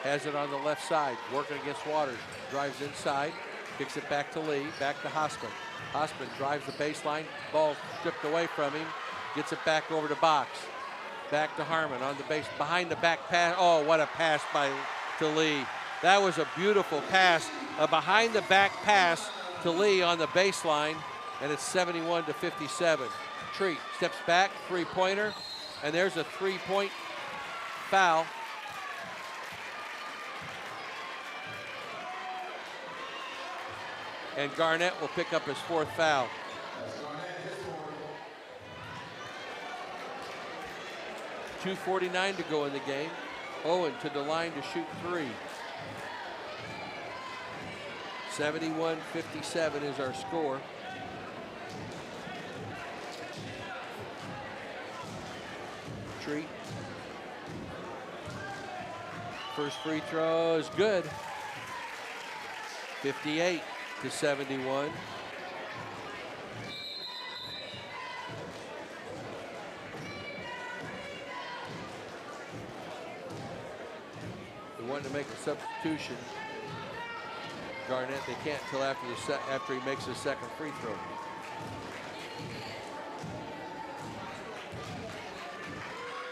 S1: has it on the left side, working against Waters. Drives inside, kicks it back to Lee, back to Hosman. Hosman drives the baseline, ball stripped away from him, gets it back over to Box. Back to Harmon on the base, behind the back pass. Oh, what a pass to Lee. That was a beautiful pass, a behind the back pass to Lee on the baseline, and it's 71-57. Treat steps back, three-pointer, and there's a three-point foul. And Garnett will pick up his fourth foul. .249 to go in the game. Owen to the line to shoot three. 71-57 is our score. Treat. First free throw is good. 58-71. They wanted to make a substitution. Garnett, they can't till after he makes his second free throw.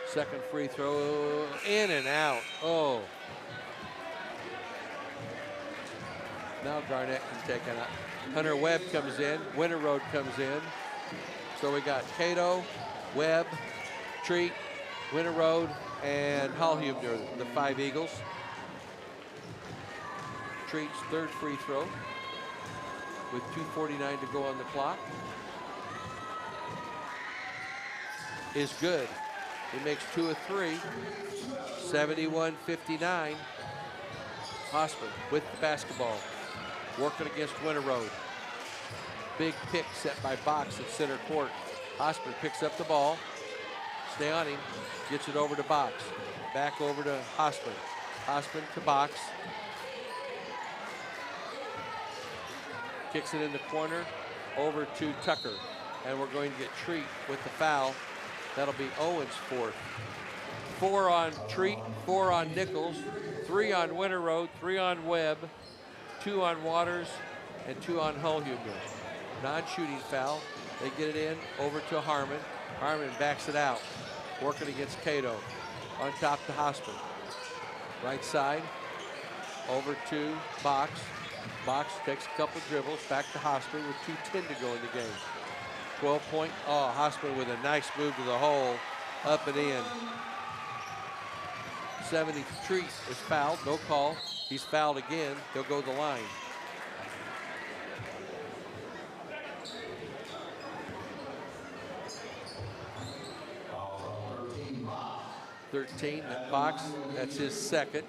S1: Second free throw, in and out. Oh. Now Garnett can take it out. Hunter Webb comes in, Winterroad comes in. So we got Cato, Webb, Treat, Winterroad, and Hallhubner, the 5 Eagles. Treat's third free throw with 2:49 to go on the clock is good. He makes 2 of 3. 71-59. Hosman with the basketball, working against Winterroad. Big pick set by Box at center court. Hosman picks up the ball, stay on him, gets it over to Box. Back over to Hosman. Hosman to Box. Kicks it in the corner over to Tucker. And we're going to get Treat with the foul. That'll be Owen's fourth. 4 on Treat, 4 on Nichols, 3 on Winterroad, 3 on Webb, 2 on Waters, and 2 on Hallhubner. Non-shooting foul. They get it in over to Harmon. Harmon backs it out, working against Cato. On top to Hosman. Right side, over to Box. Box takes a couple dribbles, back to Hosman with 2:10 to go in the game. 12-point, oh, Hosman with a nice move to the hole, up and in. 73 is fouled, no call. He's fouled again, he'll go to the line. That Box, that's his second.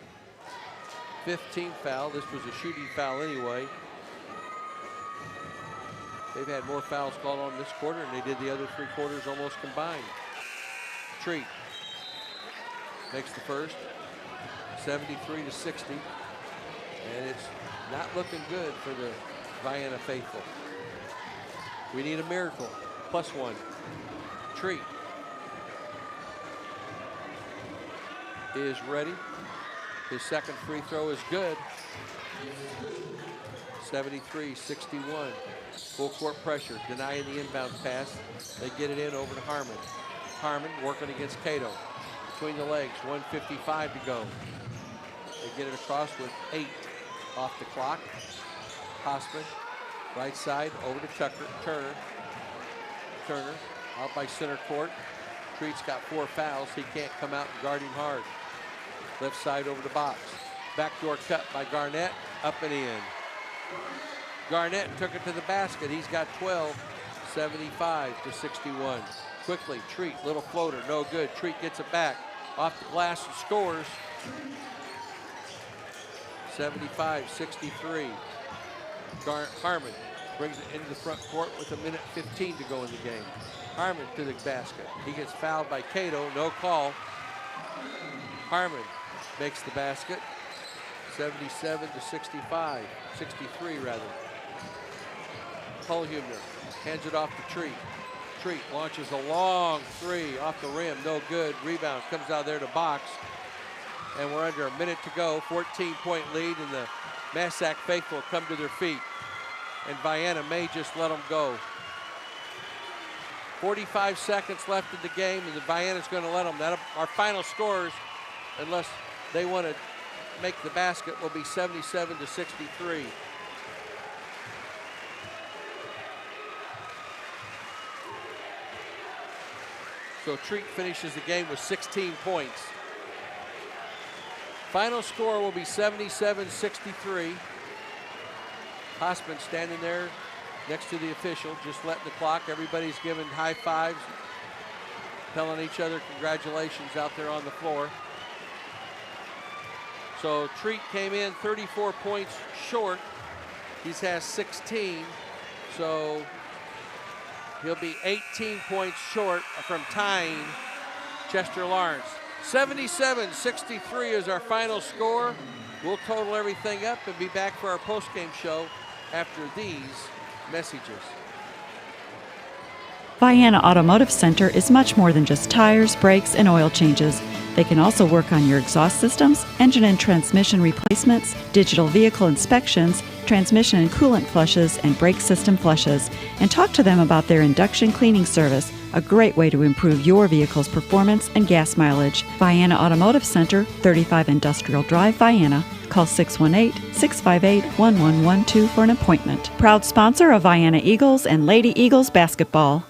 S1: 15th foul, this was a shooting foul anyway. They've had more fouls called on this quarter than they did the other 3 quarters almost combined. Treat makes the first, 73-60. And it's not looking good for the Vienna faithful. We need a miracle, +1. Treat is ready. His second free throw is good. 73-61. Full court pressure, denying the inbound pass. They get it in over to Harmon. Harmon working against Cato. Between the legs, 1:55 to go. They get it across with 8 off the clock. Hosman, right side, over to Turner. Turner, out by center court. Treat's got 4 fouls. He can't come out and guard him hard. Left side over to Box. Backdoor cut by Garnett, up and in. Garnett took it to the basket. He's got 12, 75-61. Quickly, Treat, little floater, no good. Treat gets it back, off the glass and scores. 75-63. Harmon brings it into the front court with 1:15 to go in the game. Harmon to the basket. He gets fouled by Cato, no call. Harmon makes the basket. 77 to 65, 63 rather. Hullhumner hands it off to Treat. Treat launches a long three off the rim, no good. Rebound comes out there to box. And we're under a minute to go, 14-point lead, and the Massac faithful come to their feet. And Vienna may just let them go. 45 seconds left in the game, and the Vienna's going to let them. Our final scores, unless they want to make the basket, will be 77 to 63. So Treat finishes the game with 16 points. Final score will be 77-63. Hossman standing there next to the official, just letting the clock. Everybody's giving high fives, telling each other congratulations out there on the floor. So Treat came in 34 points short. He has 16, so he'll be 18 points short from tying Chester Lawrence. 77-63 is our final score. We'll total everything up and be back for our postgame show after these messages.
S5: Vienna Automotive Center is much more than just tires, brakes, and oil changes. They can also work on your exhaust systems, engine and transmission replacements, digital vehicle inspections, transmission and coolant flushes, and brake system flushes. And talk to them about their induction cleaning service, a great way to improve your vehicle's performance and gas mileage. Vienna Automotive Center, 35 Industrial Drive, Vienna. Call 618-658-1112 for an appointment. Proud sponsor of Vienna Eagles and Lady Eagles basketball.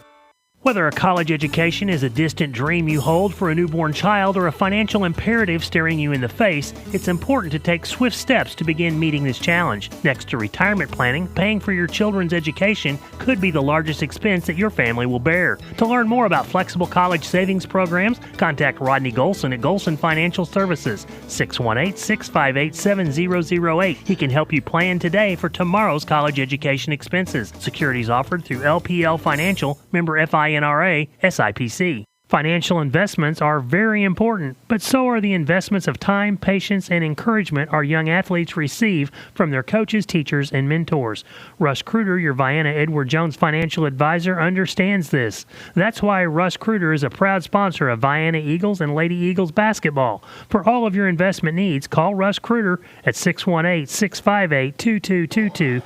S2: Whether a college education is a distant dream you hold for a newborn child or a financial imperative staring you in the face, it's important to take swift steps to begin meeting this challenge. Next to retirement planning, paying for your children's education could be the largest expense that your family will bear. To learn more about flexible college savings programs, contact Rodney Golson at Golson Financial Services, 618-658-7008. He can help you plan today for tomorrow's college education expenses. Securities offered through LPL Financial, member FINRA, SIPC. Financial investments are very important, but so are the investments of time, patience, and encouragement our young athletes receive from their coaches, teachers, and mentors. Russ Kruger, your Vienna Edward Jones financial advisor, understands this. That's why Russ Kruger is a proud sponsor of Vienna Eagles and Lady Eagles basketball. For all of your investment needs, call Russ Kruger at 618-658-2222.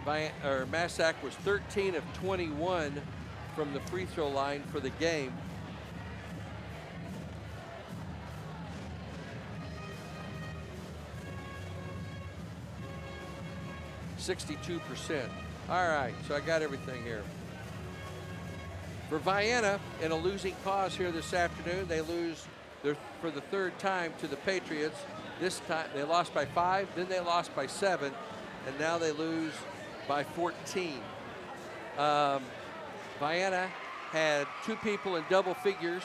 S1: Massac was 13 of 21 from the free throw line for the game. (62%). All right, so I got everything here. For Vienna, in a losing cause here this afternoon, they lose for the third time to the Patriots. This time they lost by 5, then they lost by 7, and now they lose by 14. Vienna had 2 people in double figures,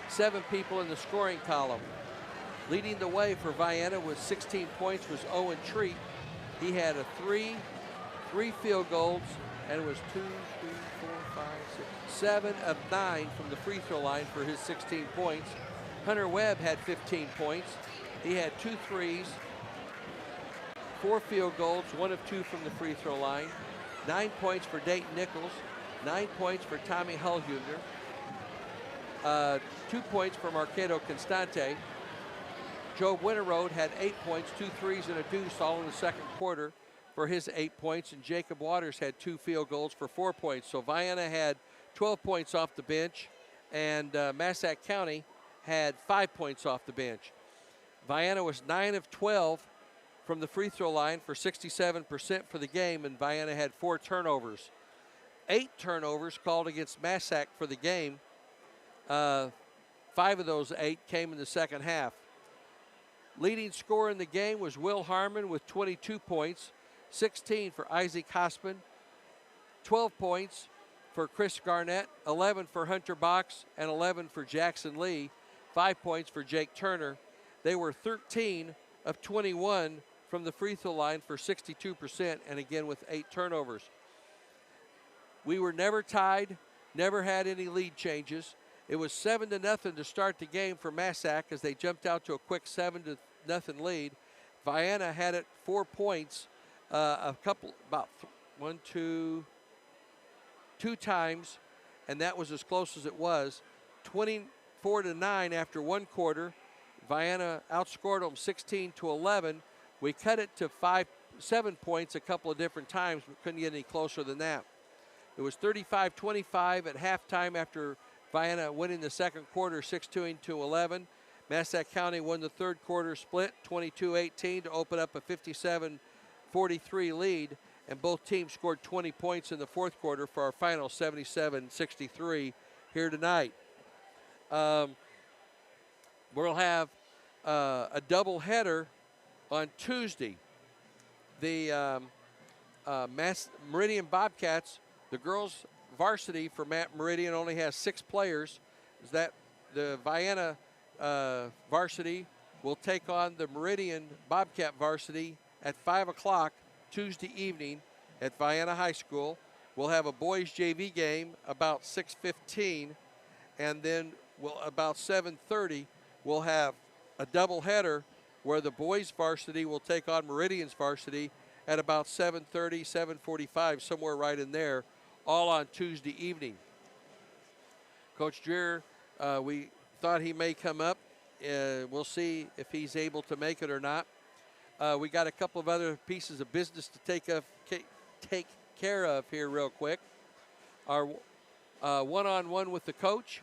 S1: 7 people in the scoring column. Leading the way for Vienna with 16 points was Owen Treat. He had 3 field goals, and was 2, 3, 4, 5, 6, 7 of 9 from the free throw line for his 16 points. Hunter Webb had 15 points. He had 2 threes, 4 field goals, 1 of 2 from the free throw line. 9 points for Dayton Nichols, 9 points for Tommy Hullhuger, 2 points for Marquedo Constante. Job Winterroad had 8 points, 2 threes, and a deuce all in the second quarter for his 8 points, and Jacob Waters had 2 field goals for 4 points. So Vienna had 12 points off the bench, and Massac County had 5 points off the bench. Vienna was 9 of 12 from the free throw line for 67% for the game, and Vienna had 4 turnovers. 8 turnovers called against Massac for the game. 5 of those 8 came in the second half. Leading scorer in the game was Will Harmon with 22 points, 16 for Isaac Hosman, 12 points for Chris Garnett, 11 for Hunter Box, and 11 for Jackson Lee, 5 points for Jake Turner. They were 13 of 21 from the free throw line for 62%, and again with 8 turnovers. We were never tied, never had any lead changes. It was 7-0 to start the game for Massac as they jumped out to a quick 7-0 lead. Vienna had it 4 points, two times, and that was as close as it was. 24-9 after 1 quarter. Vienna outscored them 16-11. We cut it to 7 points a couple of different times, but couldn't get any closer than that. It was 35-25 at halftime after Vienna winning the second quarter 16-11. Massac County won the third quarter split 22-18 to open up a 57-43 lead, and both teams scored 20 points in the fourth quarter for our final 77-63 here tonight. We'll have a doubleheader on Tuesday. The Meridian Bobcats, the girls varsity for Meridian only has 6 players. Is that the Vienna varsity will take on the Meridian Bobcat varsity at 5 o'clock Tuesday evening at Vienna High School. We'll have a boys JV game about 6:15, and then about 7:30 we'll have a doubleheader where the boys varsity will take on Meridian's varsity at about 7:30, 7:45, somewhere right in there, all on Tuesday evening. Coach Dreer, we thought he may come up. We'll see if he's able to make it or not. We got a couple of other pieces of business to take care of here real quick. Our one-on-one with the coach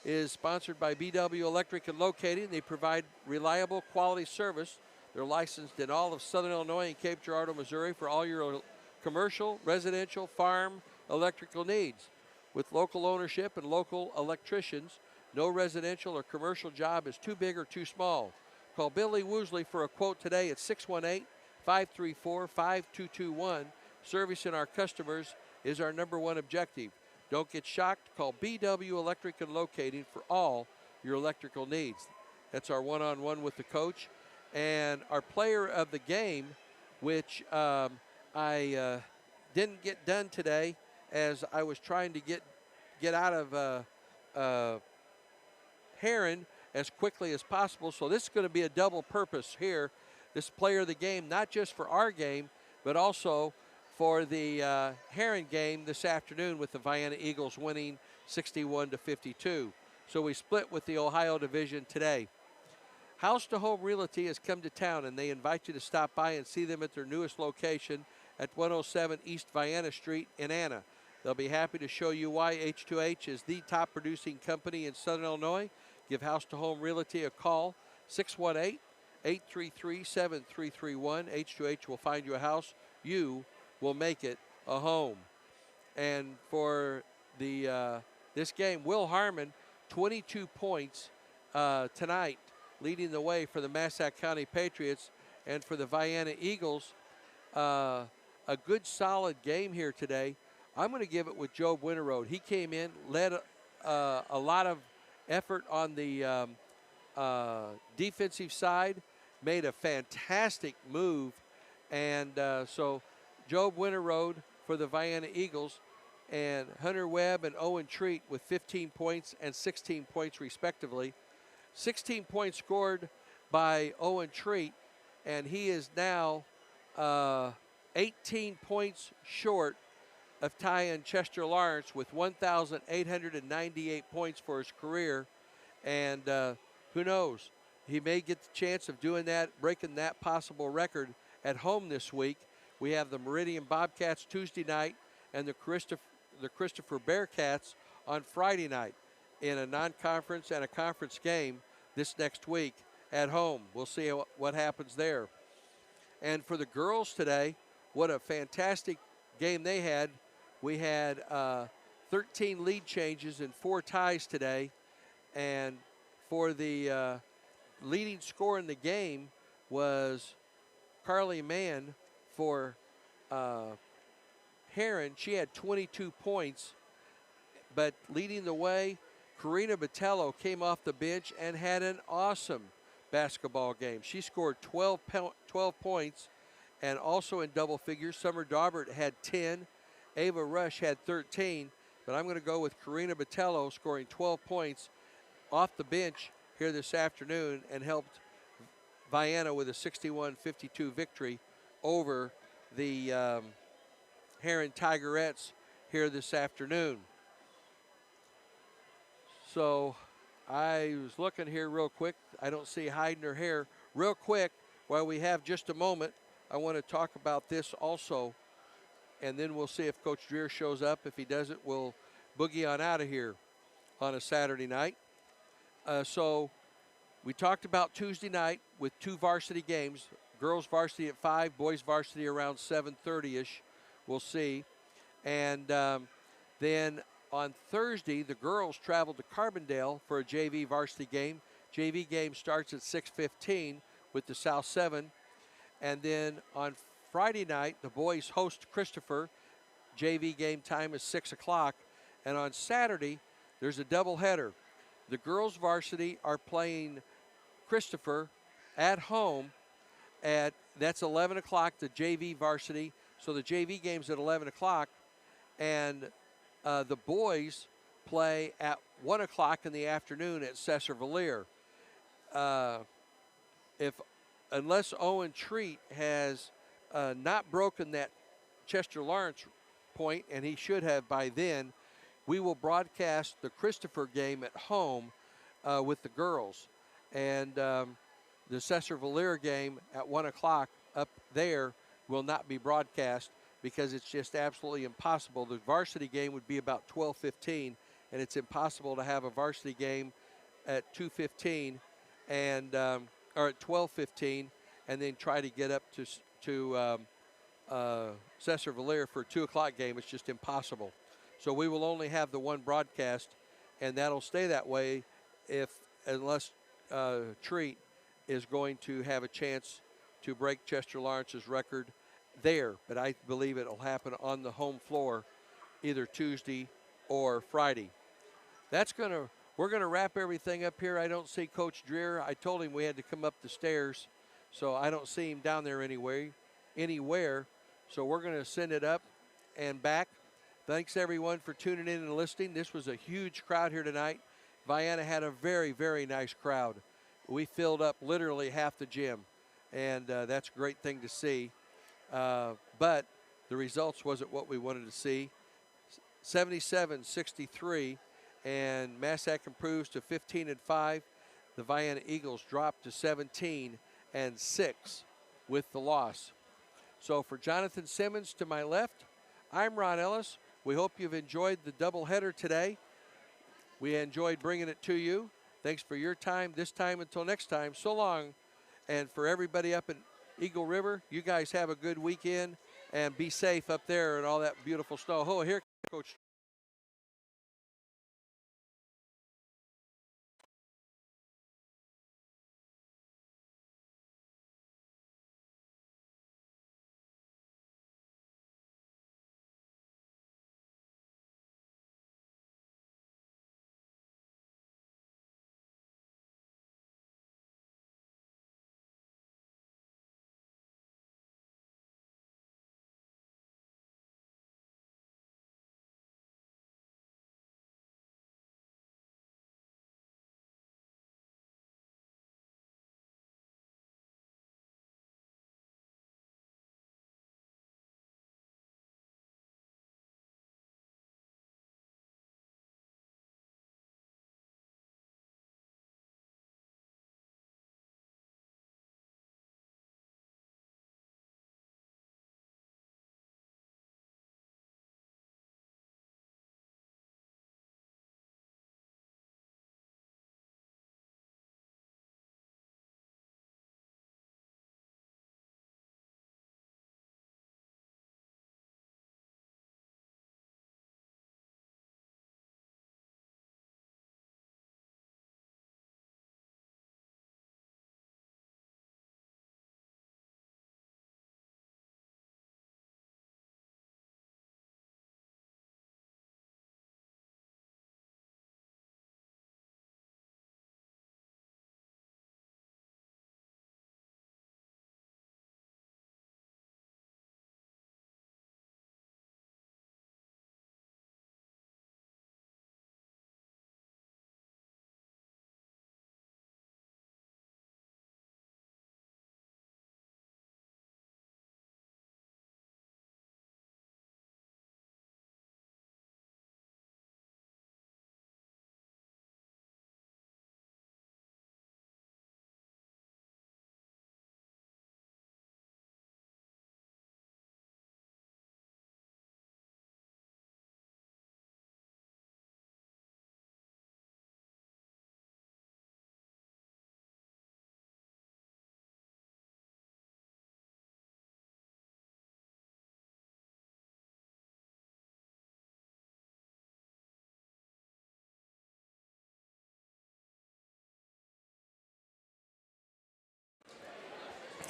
S1: is sponsored by BW Electric and Locating. They provide reliable, quality service. They're licensed in all of Southern Illinois and Cape Girardeau, Missouri for all your commercial, residential, farm, electrical needs. With local ownership and local electricians, no residential or commercial job is too big or too small. Call Billy Woosley for a quote today at 618-534-5221. Servicing our customers is our #1 objective. Don't get shocked. Call BW Electric and Locating for all your electrical needs. That's our one-on-one with the coach. And our player of the game, which I didn't get done today as I was trying to get out of Heron as quickly as possible. So this is going to be a double purpose here. This player of the game, not just for our game, but also for the Heron game this afternoon with the Vienna Eagles winning 61-52. So we split with the Ohio Division today. House to Home Realty has come to town, and they invite you to stop by and see them at their newest location at 107 East Vienna Street in Anna. They'll be happy to show you why H2H is the top producing company in Southern Illinois. Give House to Home Realty a call, 618-833-7331. H2H will find you a house. You will make it a home. And for the this game, Will Harmon, 22 points tonight, leading the way for the Massac County Patriots. And for the Vienna Eagles, a good solid game here today. I'm going to give it with Job Winterroad. He came in, led a lot of effort on the defensive side, made a fantastic move. And so Job Winterroad for the Vienna Eagles, and Hunter Webb and Owen Treat with 15 points and 16 points respectively. 16 points scored by Owen Treat, and he is now 18 points short of tying Chester Lawrence with 1,898 points for his career. And who knows? He may get the chance of doing that, breaking that possible record at home this week. We have the Meridian Bobcats Tuesday night and the Christopher Bearcats on Friday night in a non-conference and a conference game this next week at home. We'll see what happens there. And for the girls today, what a fantastic game they had. We had 13 lead changes and 4 ties today. And for the leading scorer in the game was Carly Mann for Heron. She had 22 points, but leading the way, Karina Botello came off the bench and had an awesome basketball game. She scored 12 points, and also in double figures. Summer Daubert had 10. Ava Rush had 13, but I'm going to go with Karina Botello scoring 12 points off the bench here this afternoon and helped Vienna with a 61-52 victory over the Heron Tigerettes here this afternoon. So I was looking here real quick. I don't see hiding her hair. Real quick, while we have just a moment, I want to talk about this also, and then we'll see if Coach Dreer shows up. If he doesn't, we'll boogie on out of here on a Saturday night. So we talked about Tuesday night with 2 varsity games, girls varsity at 5, boys varsity around 7:30-ish. We'll see. And then on Thursday, the girls traveled to Carbondale for a JV varsity game. JV game starts at 6:15 with the South 7. And then on Friday night, the boys host Christopher. JV game time is 6 o'clock. And on Saturday, there's a doubleheader. The girls varsity are playing Christopher at home that's 11 o'clock, the JV varsity. So the JV game's at 11 o'clock. And the boys play at 1 o'clock in the afternoon at Cesar-Valier. Unless Owen Treat has not broken that Chester Lawrence point, and he should have by then, we will broadcast the Christopher game at home with the girls. And the Cesar-Valier game at 1 o'clock up there will not be broadcast because it's just absolutely impossible. The varsity game would be about 12:15, and it's impossible to have a varsity game at 2:15 and or at 12:15 and then try to get up to Cesar-Valier for a 2 o'clock game. It's just impossible. So we will only have the one broadcast, and that'll stay that way unless Treat is going to have a chance to break Chester Lawrence's record there. But I believe it'll happen on the home floor either Tuesday or Friday. We're going to wrap everything up here. I don't see Coach Dreer. I told him we had to come up the stairs, so I don't see him down there anywhere. So we're going to send it up and back. Thanks, everyone, for tuning in and listening. This was a huge crowd here tonight. Vienna had a very, very nice crowd. We filled up literally half the gym, and that's a great thing to see. But the results wasn't what we wanted to see. 77-63, and Massac improves to 15-5. The Vienna Eagles dropped to 17-6 with the loss. So for Jonathan Simmons to my left, I'm Ron Ellis. We hope you've enjoyed the doubleheader today. We enjoyed bringing it to you. Thanks for your time this time. Until next time, so long. And for everybody up in Eagle River, you guys have a good weekend and be safe up there and all that beautiful snow. Oh, here, Coach.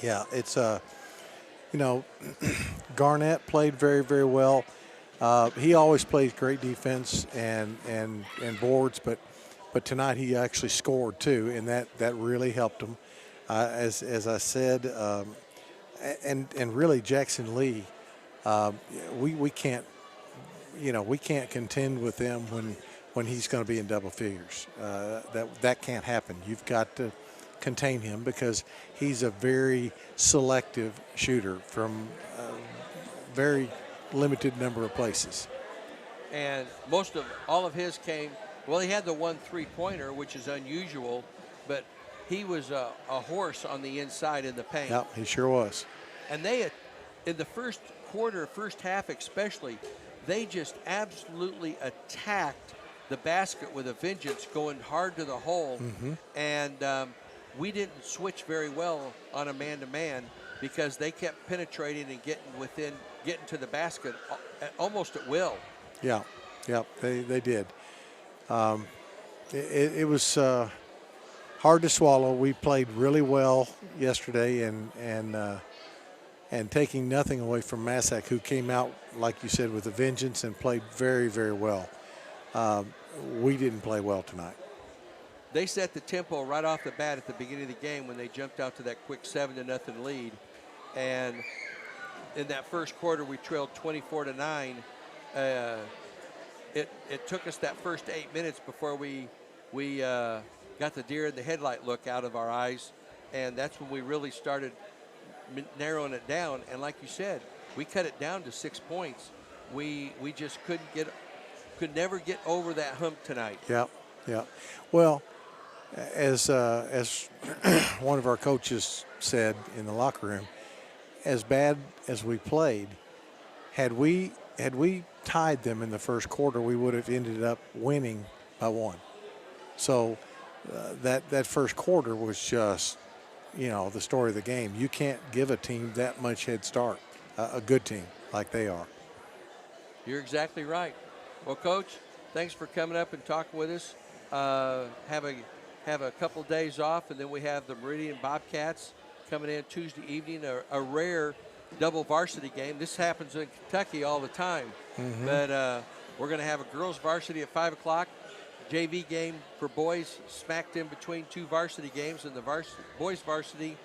S9: Yeah, it's Garnett played very, very well. He always plays great defense and boards, but tonight he actually scored too, and that really helped him. As I said, and really Jackson Lee, we can't contend with them when he's going to be in double figures. That can't happen. You've got to contain him because he's a very selective shooter from a very limited number of places.
S1: And all of his came, well, he had the 1 3-pointer, which is unusual, but he was a horse on the inside in the paint.
S9: Yeah, he sure was.
S1: And they, in the first quarter, first half especially, they just absolutely attacked the basket with a vengeance, going hard to the hole.
S9: Mm-hmm.
S1: And we didn't switch very well on a man-to-man because they kept penetrating and getting to the basket almost at will.
S9: Yeah, they did. It was hard to swallow. We played really well yesterday, and taking nothing away from Massac, who came out, like you said, with a vengeance and played very, very well. We didn't play well tonight.
S1: They set the tempo right off the bat at the beginning of the game when they jumped out to that quick 7-0 lead. And in that first quarter, we trailed 24-9. It took us that first 8 minutes before we got the deer in the headlight look out of our eyes. And that's when we really started narrowing it down. And like you said, we cut it down to 6 points. We just could never get over that hump tonight.
S9: Yeah. Well, as one of our coaches said in the locker room, as bad as we played, had we tied them in the first quarter, we would have ended up winning by 1. So that first quarter was just, the story of the game. You can't give a team that much head start, a good team like they are.
S1: You're exactly right. Well, Coach, thanks for coming up and talking with us. Have a couple days off, and then we have the Meridian Bobcats coming in Tuesday evening, a rare double varsity game. This happens in Kentucky all the time, but we're going to have a girls varsity at 5 o'clock, JV game for boys smacked in between 2 varsity games, and the boys varsity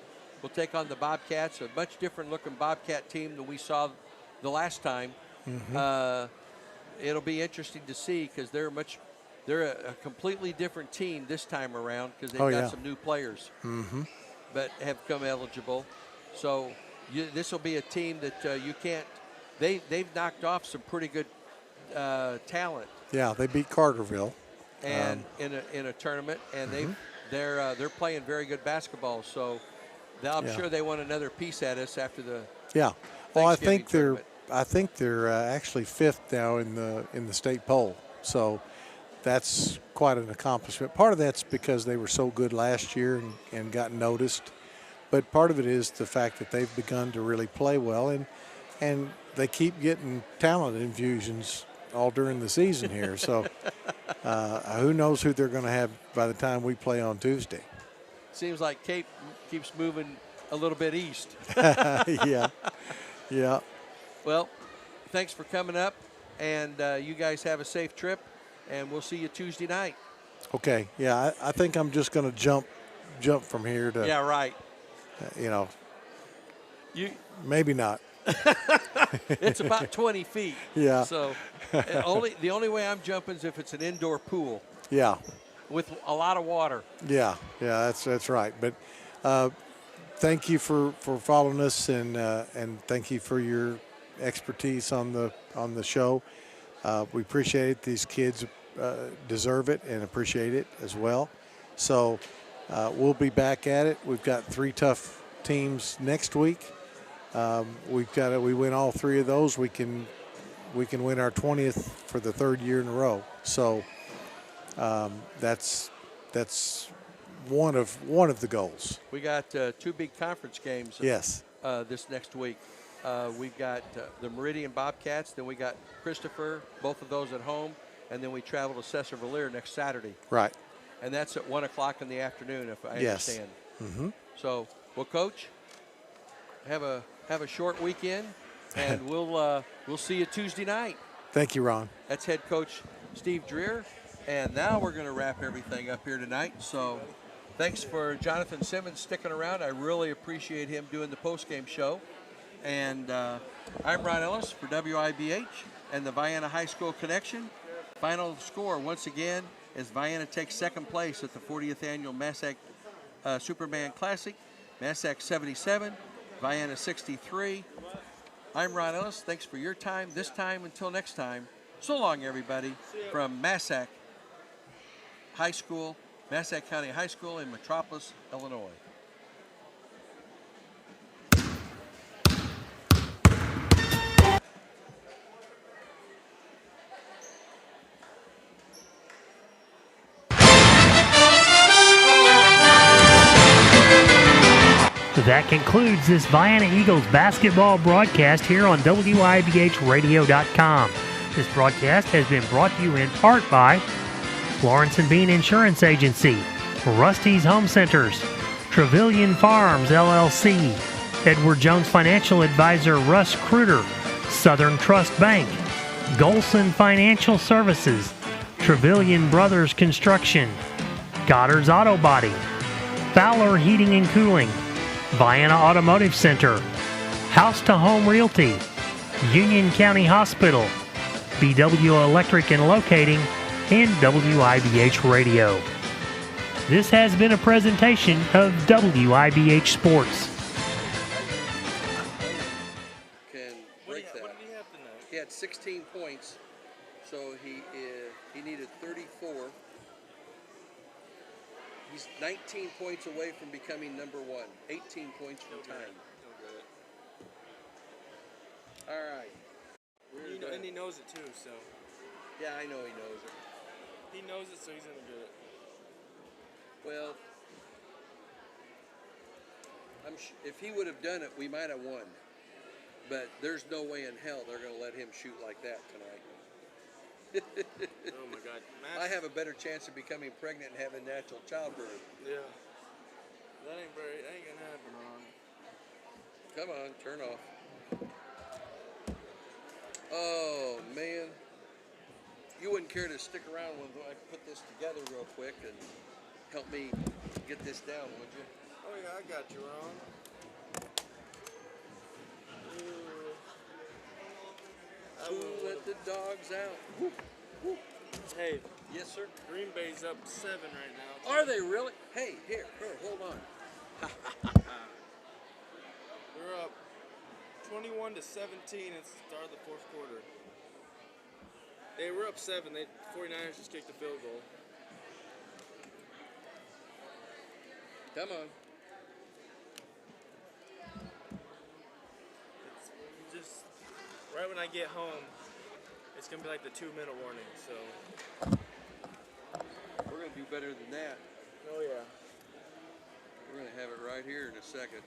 S1: will take on the Bobcats, a much different looking Bobcat team than we saw the last time. It'll be interesting to see because they're a completely different team this time around because they've got some new players, but have come eligible. So this will be a team that you can't. They've knocked off some pretty good talent.
S9: Yeah, they beat Carterville,
S1: and in a tournament, and they're playing very good basketball. So I'm sure they want another piece at us after the.
S9: Yeah. Well, I think
S1: tournament.
S9: they're actually 5th now in the state poll. So that's quite an accomplishment. Part of that's because they were so good last year and got noticed. But part of it is the fact that they've begun to really play well, and they keep getting talent infusions all during the season here. So who knows who they're going to have by the time we play on Tuesday.
S1: Seems like Cape keeps moving a little bit east.
S9: Yeah.
S1: Well, thanks for coming up, and you guys have a safe trip, and we'll see you Tuesday night.
S9: Okay. Yeah, I think I'm just going to jump from here to.
S1: Yeah, right.
S9: Maybe not.
S1: It's about 20 feet.
S9: Yeah.
S1: So the only way I'm jumping is if it's an indoor pool.
S9: Yeah.
S1: With a lot of water.
S9: Yeah, that's right. But thank you for following us, and thank you for your expertise on the show. We appreciate it. These kids deserve it and appreciate it as well. So we'll be back at it. We've got 3 tough teams next week. We win all 3 of those. We can win our 20th for the 3rd year in a row. So that's one of the goals.
S1: We got 2 big conference games.
S9: Yes.
S1: This next week. We've got the Meridian Bobcats, then we got Christopher, both of those at home, and then we travel to Cesar-Valere next Saturday.
S9: Right.
S1: And that's at 1 o'clock in the afternoon, if I
S9: Yes.
S1: understand. So, well, Coach, have a short weekend, and we'll see you Tuesday night.
S9: Thank you, Ron.
S1: That's head coach Steve Dreer, and now we're going to wrap everything up here tonight. So, thanks for Jonathan Simmons sticking around. I really appreciate him doing the postgame show. And I'm Ron Ellis for WIBH and the Vienna High School Connection. Final score, once again, is Vienna takes 2nd place at the 40th Annual Massac Superman Classic. Massac 77, Vienna 63. I'm Ron Ellis. Thanks for your time this time. Until next time, so long, everybody, from Massac High School, Massac County High School in Metropolis, Illinois.
S2: That concludes this Vienna Eagles basketball broadcast here on WIBHradio.com. This broadcast has been brought to you in part by Lawrence & Bean Insurance Agency, Rusty's Home Centers, Trevilian Farms, LLC, Edward Jones Financial Advisor Russ Kruger, Southern Trust Bank, Golson Financial Services, Trevilian Brothers Construction, Goddard's Auto Body, Fowler Heating and Cooling, Vienna Automotive Center, House to Home Realty, Union County Hospital, BW Electric and Locating, and WIBH Radio. This has been a presentation of WIBH Sports.
S1: Can break that. What did he have tonight? He had 16 points, so he needed 34. He's 19 points away from becoming number 1. 18 points from time. All right.
S10: And he knows it too, so.
S1: Yeah, I know he knows it.
S10: He knows it, so he's going to do it.
S1: Well, if he would have done it, we might have won. But there's no way in hell they're going to let him shoot like that tonight.
S10: Oh my God.
S1: I have a better chance of becoming pregnant and having natural childbirth.
S10: Yeah. That ain't gonna happen, Ron.
S1: Come on, turn off. Oh man. You wouldn't care to stick around when I put this together real quick and help me get this down, would you?
S10: Oh yeah, I got you, Ron.
S1: Let the dogs out. Woo, woo.
S10: Hey.
S1: Yes, sir.
S10: Green Bay's up 7 right now.
S1: Are they really? Hey, here, hold on.
S10: We're up 21-17 at the start of the fourth quarter. They were up 7. The 49ers just kicked the field goal.
S1: Come on.
S10: It's just right when I get home, it's gonna be like the 2-minute warning. So
S1: we're gonna do better than that.
S10: Oh yeah.
S1: We're gonna have it right here in a second.